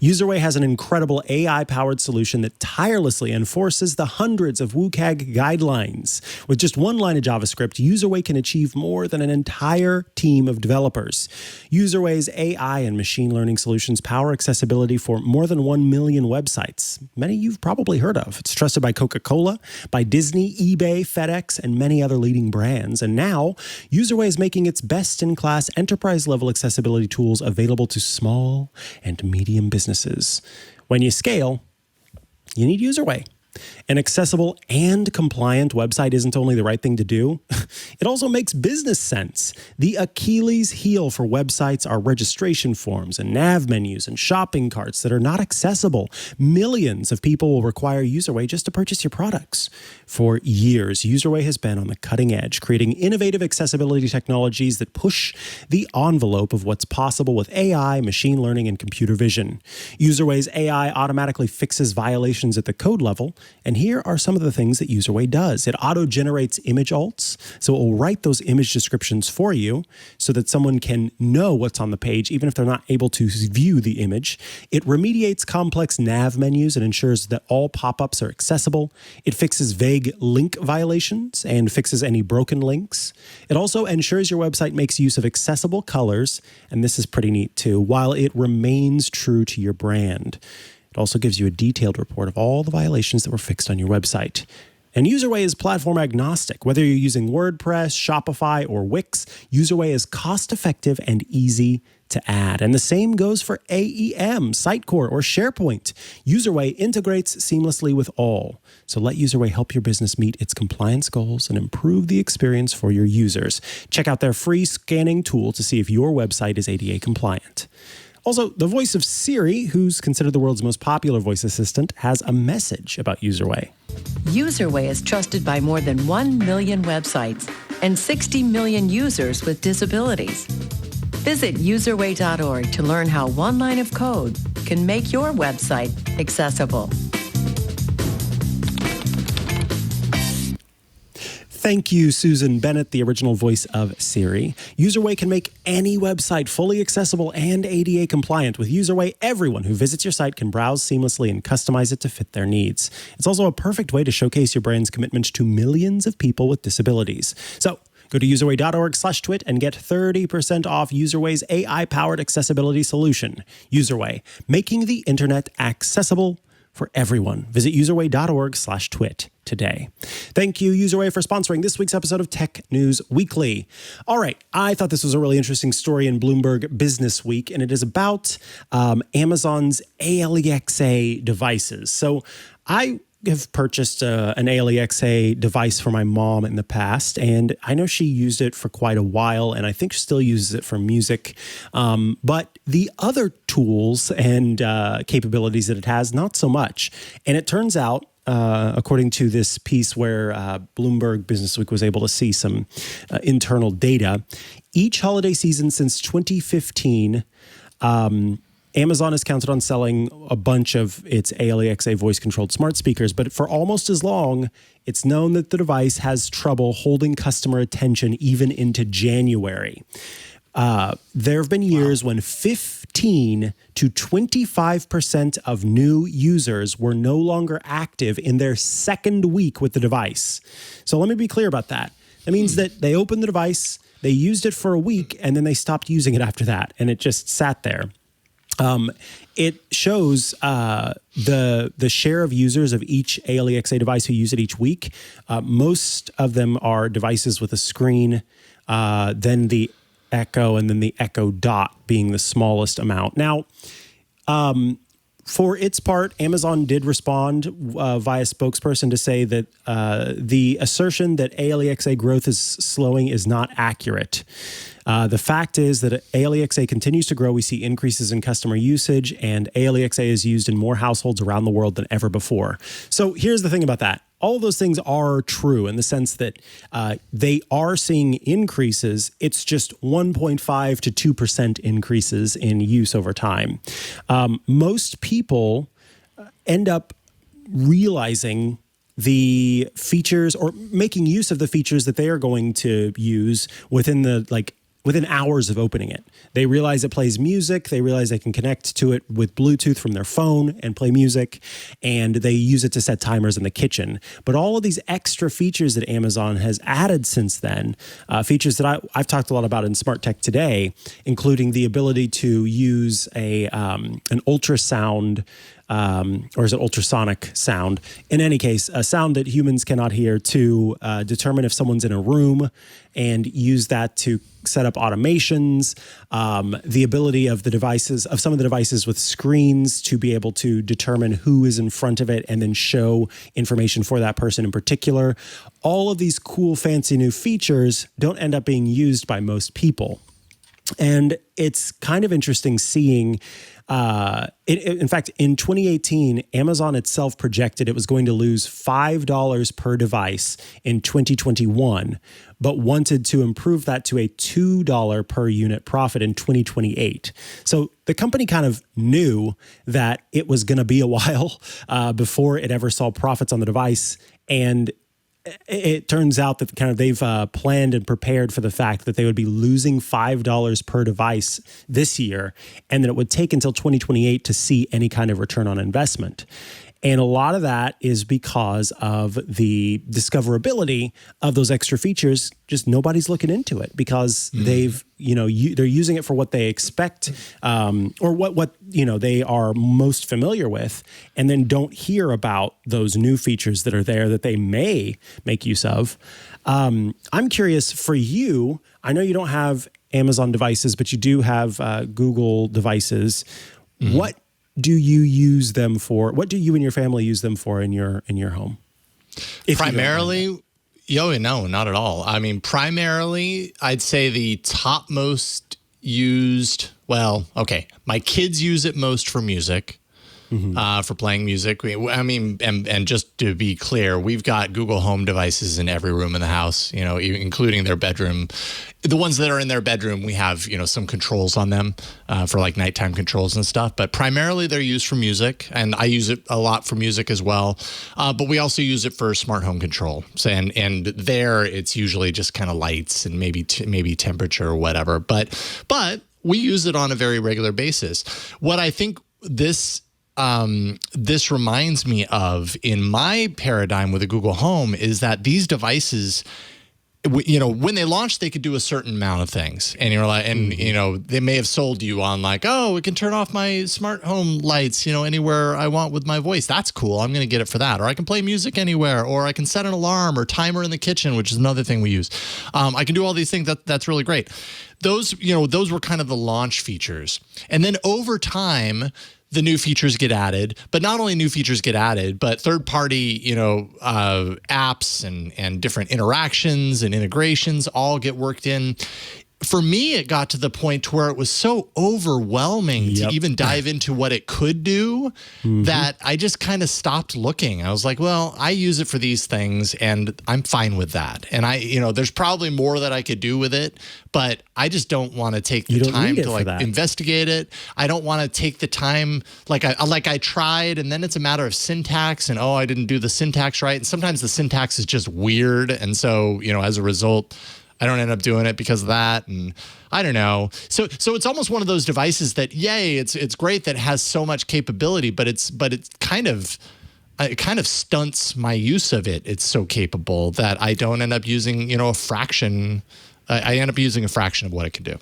Userway has an incredible AI-powered solution that tirelessly enforces the hundreds of WCAG guidelines. With just one line of JavaScript, Userway can achieve more than an entire team of developers. Userway's AI and machine learning solutions power accessibility for more than 1 million websites. Many you've probably heard of. It's trusted by Coca-Cola, by Disney, eBay, FedEx, and many other leading brands. And now, Userway is making its best-in-class enterprise-level accessibility tools available to small and medium businesses. When you scale, you need Userway. An accessible and compliant website isn't only the right thing to do, it also makes business sense. The Achilles heel for websites are registration forms and nav menus and shopping carts that are not accessible. Millions of people will require Userway just to purchase your products. For years, Userway has been on the cutting edge, creating innovative accessibility technologies that push the envelope of what's possible with AI, machine learning, and computer vision. Userway's AI automatically fixes violations at the code level, and here are some of the things that Userway does. It auto-generates image alts, so it will write those image descriptions for you so that someone can know what's on the page, even if they're not able to view the image. It remediates complex nav menus and ensures that all pop-ups are accessible. It fixes vague link violations and fixes any broken links. It also ensures your website makes use of accessible colors, and this is pretty neat too, while it remains true to your brand. It also gives you a detailed report of all the violations that were fixed on your website. And Userway is platform agnostic. Whether you're using WordPress, Shopify, or Wix, Userway is cost-effective and easy to add. And the same goes for AEM, Sitecore, or SharePoint. Userway integrates seamlessly with all. So let Userway help your business meet its compliance goals and improve the experience for your users. Check out their free scanning tool to see if your website is ADA compliant. Also, the voice of Siri, who's considered the world's most popular voice assistant, has a message about Userway. Userway is trusted by more than 1 million websites and 60 million users with disabilities. Visit userway.org to learn how one line of code can make your website accessible. Thank you, Susan Bennett, the original voice of Siri. Userway can make any website fully accessible and ADA compliant. With Userway, everyone who visits your site can browse seamlessly and customize it to fit their needs. It's also a perfect way to showcase your brand's commitment to millions of people with disabilities. So, go to userway.org/twit and get 30% off Userway's AI-powered accessibility solution. Userway, making the internet accessible for everyone. Visit userway.org/twit today. Thank you, Userway, for sponsoring this week's episode of Tech News Weekly. All right, I thought this was a really interesting story in Bloomberg Business Week, and it is about Amazon's Alexa devices. So I have purchased an Alexa device for my mom in the past, and I know she used it for quite a while, and I think she still uses it for music. But the other tools and capabilities that it has, not so much. And it turns out, according to this piece where Bloomberg Business Week was able to see some internal data, each holiday season since 2015, Amazon has counted on selling a bunch of its Alexa voice-controlled smart speakers, but for almost as long, it's known that the device has trouble holding customer attention even into January. There have been years when 15 to 25% of new users were no longer active in their second week with the device. So let me be clear about that. That means that they opened the device, they used it for a week, and then they stopped using it after that, and it just sat there. It shows the share of users of each Alexa device who use it each week. Most of them are devices with a screen, then the Echo, and then the Echo Dot being the smallest amount. Now, for its part, Amazon did respond via spokesperson to say that the assertion that Alexa growth is slowing is not accurate. The fact is that Alexa continues to grow. We see increases in customer usage, and Alexa is used in more households around the world than ever before. So here's the thing about that. All of those things are true in the sense that they are seeing increases. It's just 1.5 to 2% increases in use over time. Most people end up realizing the features or making use of the features that they are going to use within the within hours of opening it. They realize it plays music. They realize they can connect to it with Bluetooth from their phone and play music, and they use it to set timers in the kitchen. But all of these extra features that Amazon has added since then, features that I've talked a lot about in Smart Tech Today, including the ability to use an ultrasound, or is it ultrasonic sound? In any case, a sound that humans cannot hear to determine if someone's in a room and use that to set up automations, the ability of some of the devices with screens to be able to determine who is in front of it and then show information for that person in particular. All of these cool, fancy new features don't end up being used by most people. And it's kind of interesting seeing, in fact, in 2018, Amazon itself projected it was going to lose $5 per device in 2021, but wanted to improve that to a $2 per unit profit in 2028. So the company kind of knew that it was going to be a while before it ever saw profits on the device. And it turns out that kind of they've planned and prepared for the fact that they would be losing $5 per device this year, and that it would take until 2028 to see any kind of return on investment. And a lot of that is because of the discoverability of those extra features. Just nobody's looking into it because they're using it for what they expect, or what they are most familiar with, and then don't hear about those new features that are there that they may make use of. I'm curious for you. I know you don't have Amazon devices, but you do have Google devices. Mm-hmm. What do you use them for? What do you and your family use them for in your home? Primarily, no, not at all. I mean, primarily, I'd say the top most used, my kids use it most for music. For playing music. And just to be clear, we've got Google Home devices in every room in the house, including their bedroom. The ones that are in their bedroom, we have, some controls on them for like nighttime controls and stuff. But primarily they're used for music, and I use it a lot for music as well. But we also use it for smart home control. So, and there it's usually just kind of lights and maybe temperature or whatever. But we use it on a very regular basis. What I think this reminds me of in my paradigm with the Google Home is that these devices, when they launched, they could do a certain amount of things, and you're like, they may have sold you on like, oh, it can turn off my smart home lights, anywhere I want with my voice. That's cool. I'm going to get it for that. Or I can play music anywhere, or I can set an alarm or timer in the kitchen, which is another thing we use. I can do all these things. That's really great. Those were kind of the launch features. And then over time, the new features get added, but not only new features get added, but third-party, apps and different interactions and integrations all get worked in. For me, it got to the point to where it was so overwhelming to even dive into what it could do that I just kind of stopped looking. I was like, well, I use it for these things and I'm fine with that. And there's probably more that I could do with it, but I just don't want to take the time to investigate it. I don't want to take the time like I tried, and then it's a matter of syntax and I didn't do the syntax right. And sometimes the syntax is just weird. And so, as a result, I don't end up doing it because of that, and I don't know. So it's almost one of those devices that, it's great that it has so much capability, but it kind of stunts my use of it. It's so capable that I don't end up using a fraction. I end up using a fraction of what it can do.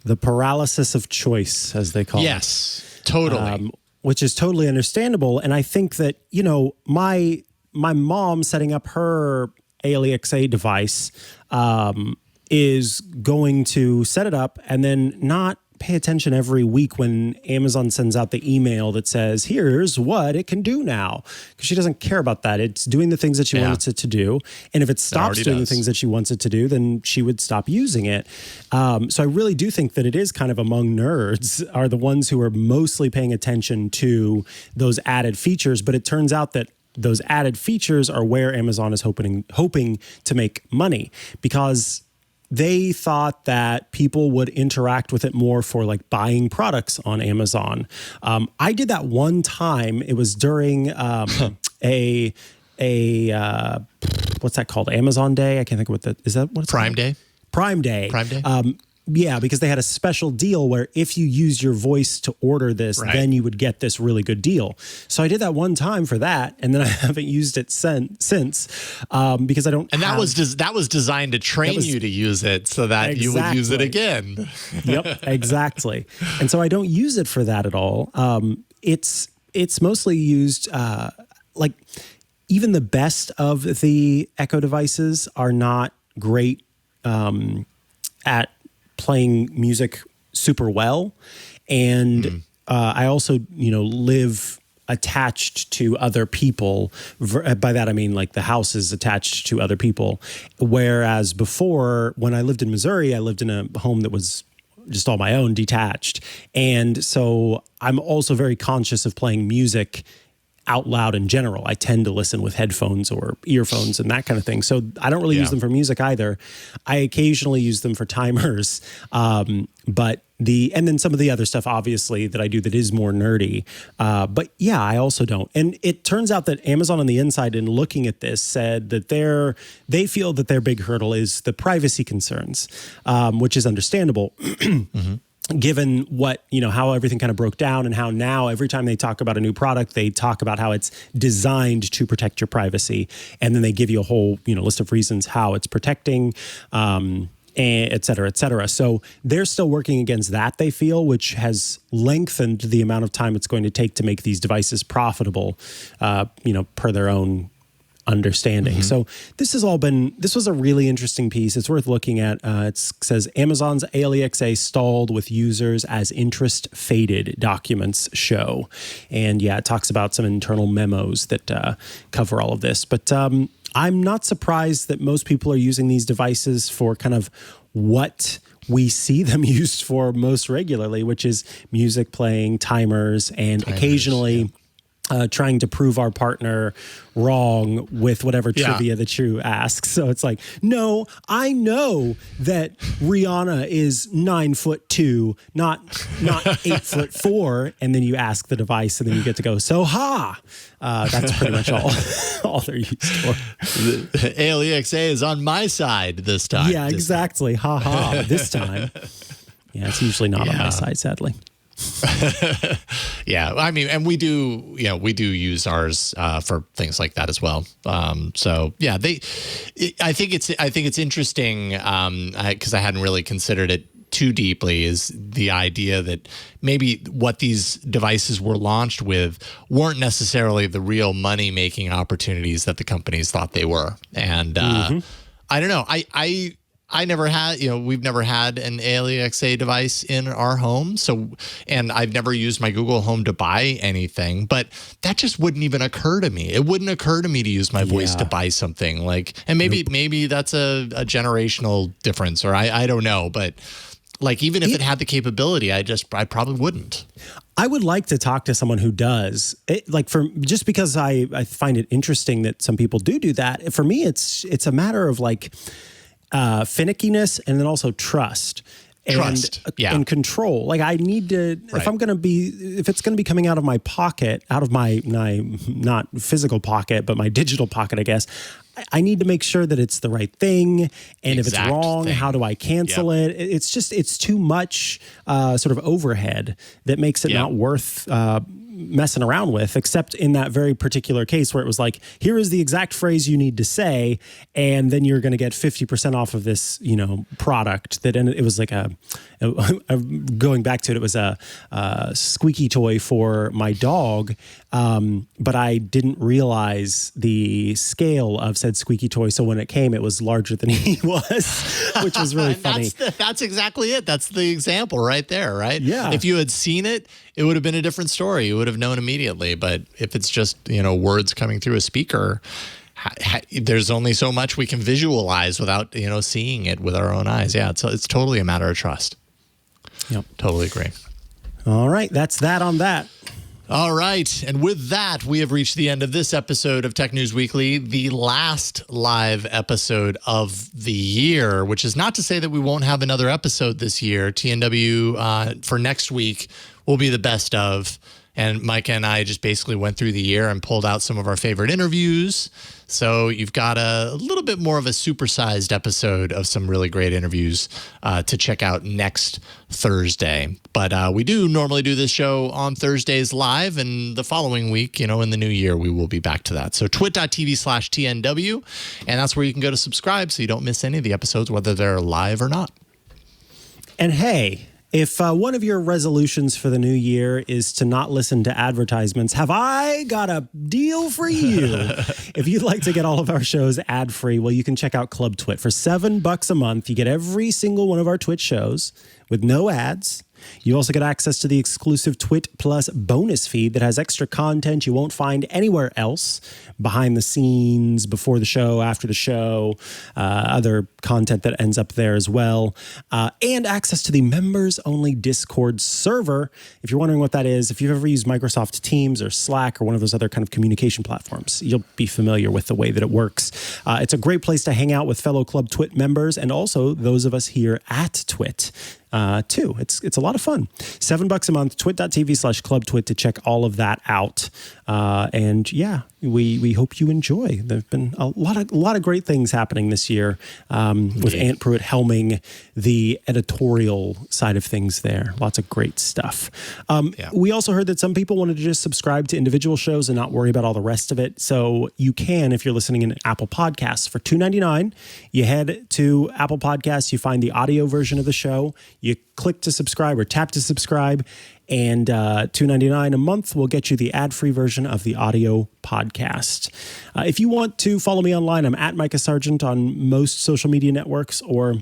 The paralysis of choice, as they call it. Yes, totally. Which is totally understandable, and I think that my mom setting up her Alexa device is going to set it up and then not pay attention every week when Amazon sends out the email that says, here's what it can do now. Because she doesn't care about that. It's doing the things that she wants it to do. And if it stops doing the things that she wants it to do, then she would stop using it. So I really do think that it is kind of among nerds are the ones who are mostly paying attention to those added features. But it turns out that those added features are where Amazon is hoping to make money, because they thought that people would interact with it more for like buying products on Amazon. I did that one time. It was during what's that called? Amazon Day? I can't think of what that is. That what it's Prime called? Day? Prime Day. Yeah, because they had a special deal where if you used your voice to order this, then you would get this really good deal. So I did that one time for that, and then I haven't used it since because I don't. And that was designed to train you to use it so that you would use it again. Yep, exactly. And so I don't use it for that at all. It's mostly used like even the best of the Echo devices are not great at playing music super well. And I also, live attached to other people. By that, I mean like the house is attached to other people. Whereas before, when I lived in Missouri, I lived in a home that was just all my own, detached. And so I'm also very conscious of playing music out loud in general. I tend to listen with headphones or earphones and that kind of thing. So I don't really use them for music either. I occasionally use them for timers. But then some of the other stuff, obviously, that I do that is more nerdy. But yeah, I also don't. And it turns out that Amazon on the inside, in looking at this, said that they feel that their big hurdle is the privacy concerns, which is understandable. Given what, how everything kind of broke down and how now every time they talk about a new product, they talk about how it's designed to protect your privacy. And then they give you a whole, list of reasons how it's protecting, et cetera, et cetera. So they're still working against that, they feel, which has lengthened the amount of time it's going to take to make these devices profitable, per their own understanding. So this was a really interesting piece. It's worth looking at. It says Amazon's ALEXA stalled with users as interest faded, documents show. And yeah, it talks about some internal memos that cover all of this. But I'm not surprised that most people are using these devices for kind of what we see them used for most regularly, which is music playing, timers, and occasionally trying to prove our partner wrong with whatever trivia that you ask. So it's like, no, I know that Rihanna is 9'2", not 8'4", and then you ask the device, and then you get to go, so that's pretty much all they're used for. The ALEXA is on my side this time. Yeah, exactly. This time. Yeah, it's usually not on my side, sadly. Yeah, I mean, and we do use ours for things like that as well. So yeah, I think it's interesting because I hadn't really considered it too deeply, is the idea that maybe what these devices were launched with weren't necessarily the real money making opportunities that the companies thought they were. And I don't know. I never had, we've never had an ALEXA device in our home. So, and I've never used my Google Home to buy anything, but that just wouldn't even occur to me. It wouldn't occur to me to use my voice to buy something and maybe that's a generational difference, or I don't know, but even if it had the capability, I probably wouldn't. I would like to talk to someone who does it, just because I find it interesting that some people do that. For me, it's a matter of finickiness and then also trust and control. I need to, if it's going to be coming out of my pocket, out of my not physical pocket, but my digital pocket, I guess, I need to make sure that it's the right thing. And if it's wrong, how do I cancel it? It's too much sort of overhead that makes it not worth messing around with, except in that very particular case where it was here is the exact phrase you need to say, and then you're going to get 50% off of this, product. And it was going back to it, it was a squeaky toy for my dog, but I didn't realize the scale of said squeaky toy. So when it came, it was larger than he was, which was really funny. That's exactly it. That's the example right there, right? Yeah. If you had seen it, it would have been a different story. You would have known immediately. But if it's just, words coming through a speaker, there's only so much we can visualize without, seeing it with our own eyes. Yeah, it's totally a matter of trust. Yep. Totally agree. All right. That's that on that. All right. And with that, we have reached the end of this episode of Tech News Weekly, the last live episode of the year, which is not to say that we won't have another episode this year. TNW for next week will be the best of. And Micah and I just basically went through the year and pulled out some of our favorite interviews. So you've got a little bit more of a supersized episode of some really great interviews to check out next Thursday. But we do normally do this show on Thursdays live, and the following week, in the new year, we will be back to that. So twit.tv/TNW, and that's where you can go to subscribe so you don't miss any of the episodes, whether they're live or not. And hey, if one of your resolutions for the new year is to not listen to advertisements, have I got a deal for you? If you'd like to get all of our shows ad-free, well, you can check out Club Twit. For $7 a month, you get every single one of our Twit shows with no ads. You also get access to the exclusive Twit Plus bonus feed that has extra content you won't find anywhere else. Behind the scenes, before the show, after the show, other content that ends up there as well. And access to the members-only Discord server. If you're wondering what that is, if you've ever used Microsoft Teams or Slack or one of those other kind of communication platforms, you'll be familiar with the way that it works. It's a great place to hang out with fellow Club Twit members and also those of us here at Twit. Too. It's a lot of fun. $7 a month, twit.tv/clubtwit to check all of that out. And yeah, we hope you enjoy. There've been a lot of great things happening this year with Ant Pruitt helming the editorial side of things there. Lots of great stuff. We also heard that some people wanted to just subscribe to individual shows and not worry about all the rest of it. So you can, if you're listening in Apple Podcasts, for $2.99, you head to Apple Podcasts, you find the audio version of the show, you click to subscribe or tap to subscribe, and $2.99 a month will get you the ad-free version of the audio podcast. If you want to follow me online, I'm at Mikah Sargent on most social media networks, or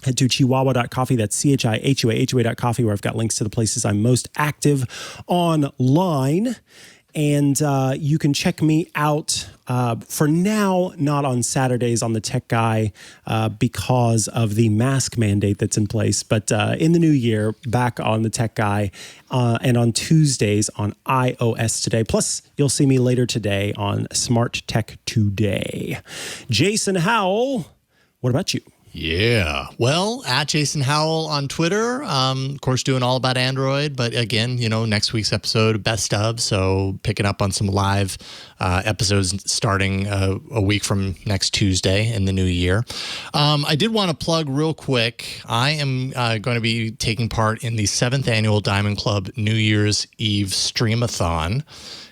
head to chihuahua.coffee. That's CHIHUAHUA.coffee, where I've got links to the places I'm most active online. And you can check me out for now, not on Saturdays on the Tech Guy because of the mask mandate that's in place, but in the new year, back on the Tech Guy and on Tuesdays on iOS Today. Plus, you'll see me later today on Smart Tech Today. Jason Howell, what about you? Yeah. Well, at Jason Howell on Twitter, of course, doing all about Android. But again, next week's episode, best of. So picking up on some live episodes starting a week from next Tuesday in the new year. I did want to plug real quick. I am going to be taking part in the 7th annual Diamond Club New Year's Eve Streamathon.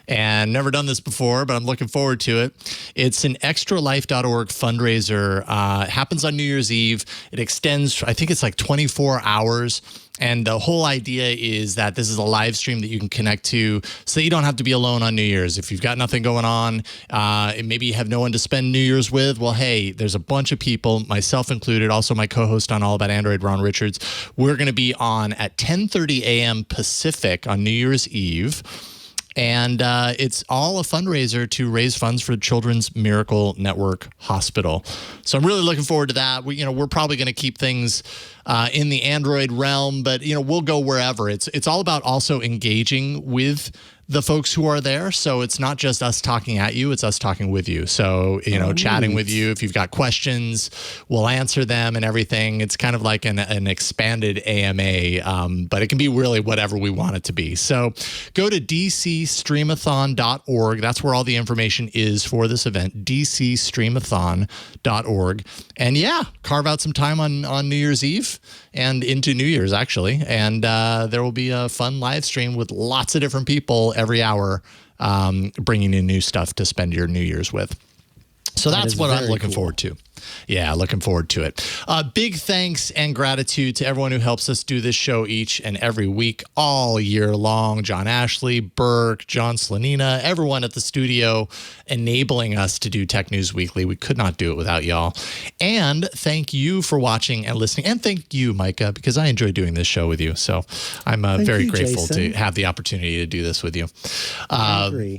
And never done this before, but I'm looking forward to it. It's an extralife.org fundraiser. It happens on New Year's Eve. It extends, I think it's like 24 hours. And the whole idea is that this is a live stream that you can connect to so that you don't have to be alone on New Year's. If you've got nothing going on, and maybe you have no one to spend New Year's with, well, hey, there's a bunch of people, myself included, also my co-host on All About Android, Ron Richards. We're going to be on at 10:30 a.m. Pacific on New Year's Eve. And it's all a fundraiser to raise funds for Children's Miracle Network Hospital. So I'm really looking forward to that. We're probably going to keep things in the Android realm, but we'll go wherever. It's all about also engaging with the folks who are there. So it's not just us talking at you, it's us talking with you. So, chatting with you. If you've got questions, we'll answer them and everything. It's kind of like an expanded AMA, but it can be really whatever we want it to be. So go to dcstreamathon.org. That's where all the information is for this event, dcstreamathon.org. And yeah, carve out some time on New Year's Eve and into New Year's, actually. And there will be a fun live stream with lots of different people every hour, bringing in new stuff to spend your New Year's with. So that's what I'm looking forward to. Yeah, looking forward to it. Big thanks and gratitude to everyone who helps us do this show each and every week, all year long. John Ashley, Burke, John Slanina, everyone at the studio enabling us to do Tech News Weekly. We could not do it without y'all. And thank you for watching and listening. And thank you, Mikah, because I enjoy doing this show with you. So I'm very grateful to have the opportunity to do this with you. I agree.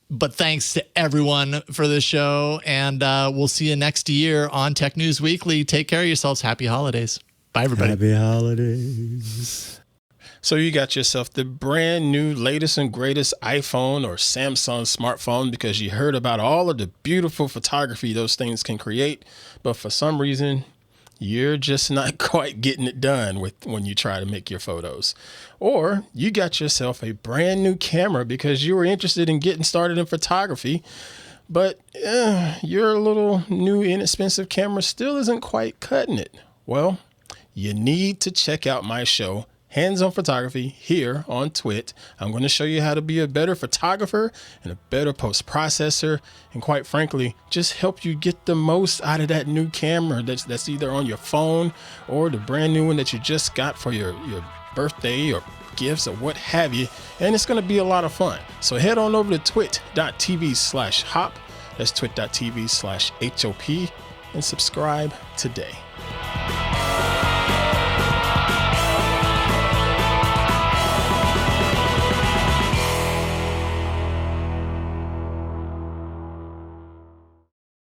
But thanks to everyone for this show, and we'll see you next year on Tech News Weekly. Take care of yourselves. Happy holidays. Bye, everybody. Happy holidays. So you got yourself the brand new latest and greatest iPhone or Samsung smartphone because you heard about all of the beautiful photography those things can create. But for some reason, you're just not quite getting it done when you try to make your photos. Or you got yourself a brand new camera because you were interested in getting started in photography, but your little new inexpensive camera still isn't quite cutting it. Well, you need to check out my show, Hands on Photography, here on TWiT. I'm going to show you how to be a better photographer and a better post-processor, and quite frankly, just help you get the most out of that new camera that's either on your phone or the brand new one that you just got for your birthday or gifts or what have you. And it's going to be a lot of fun. So head on over to twit.tv/hop. That's twit.tv/HOP and subscribe today.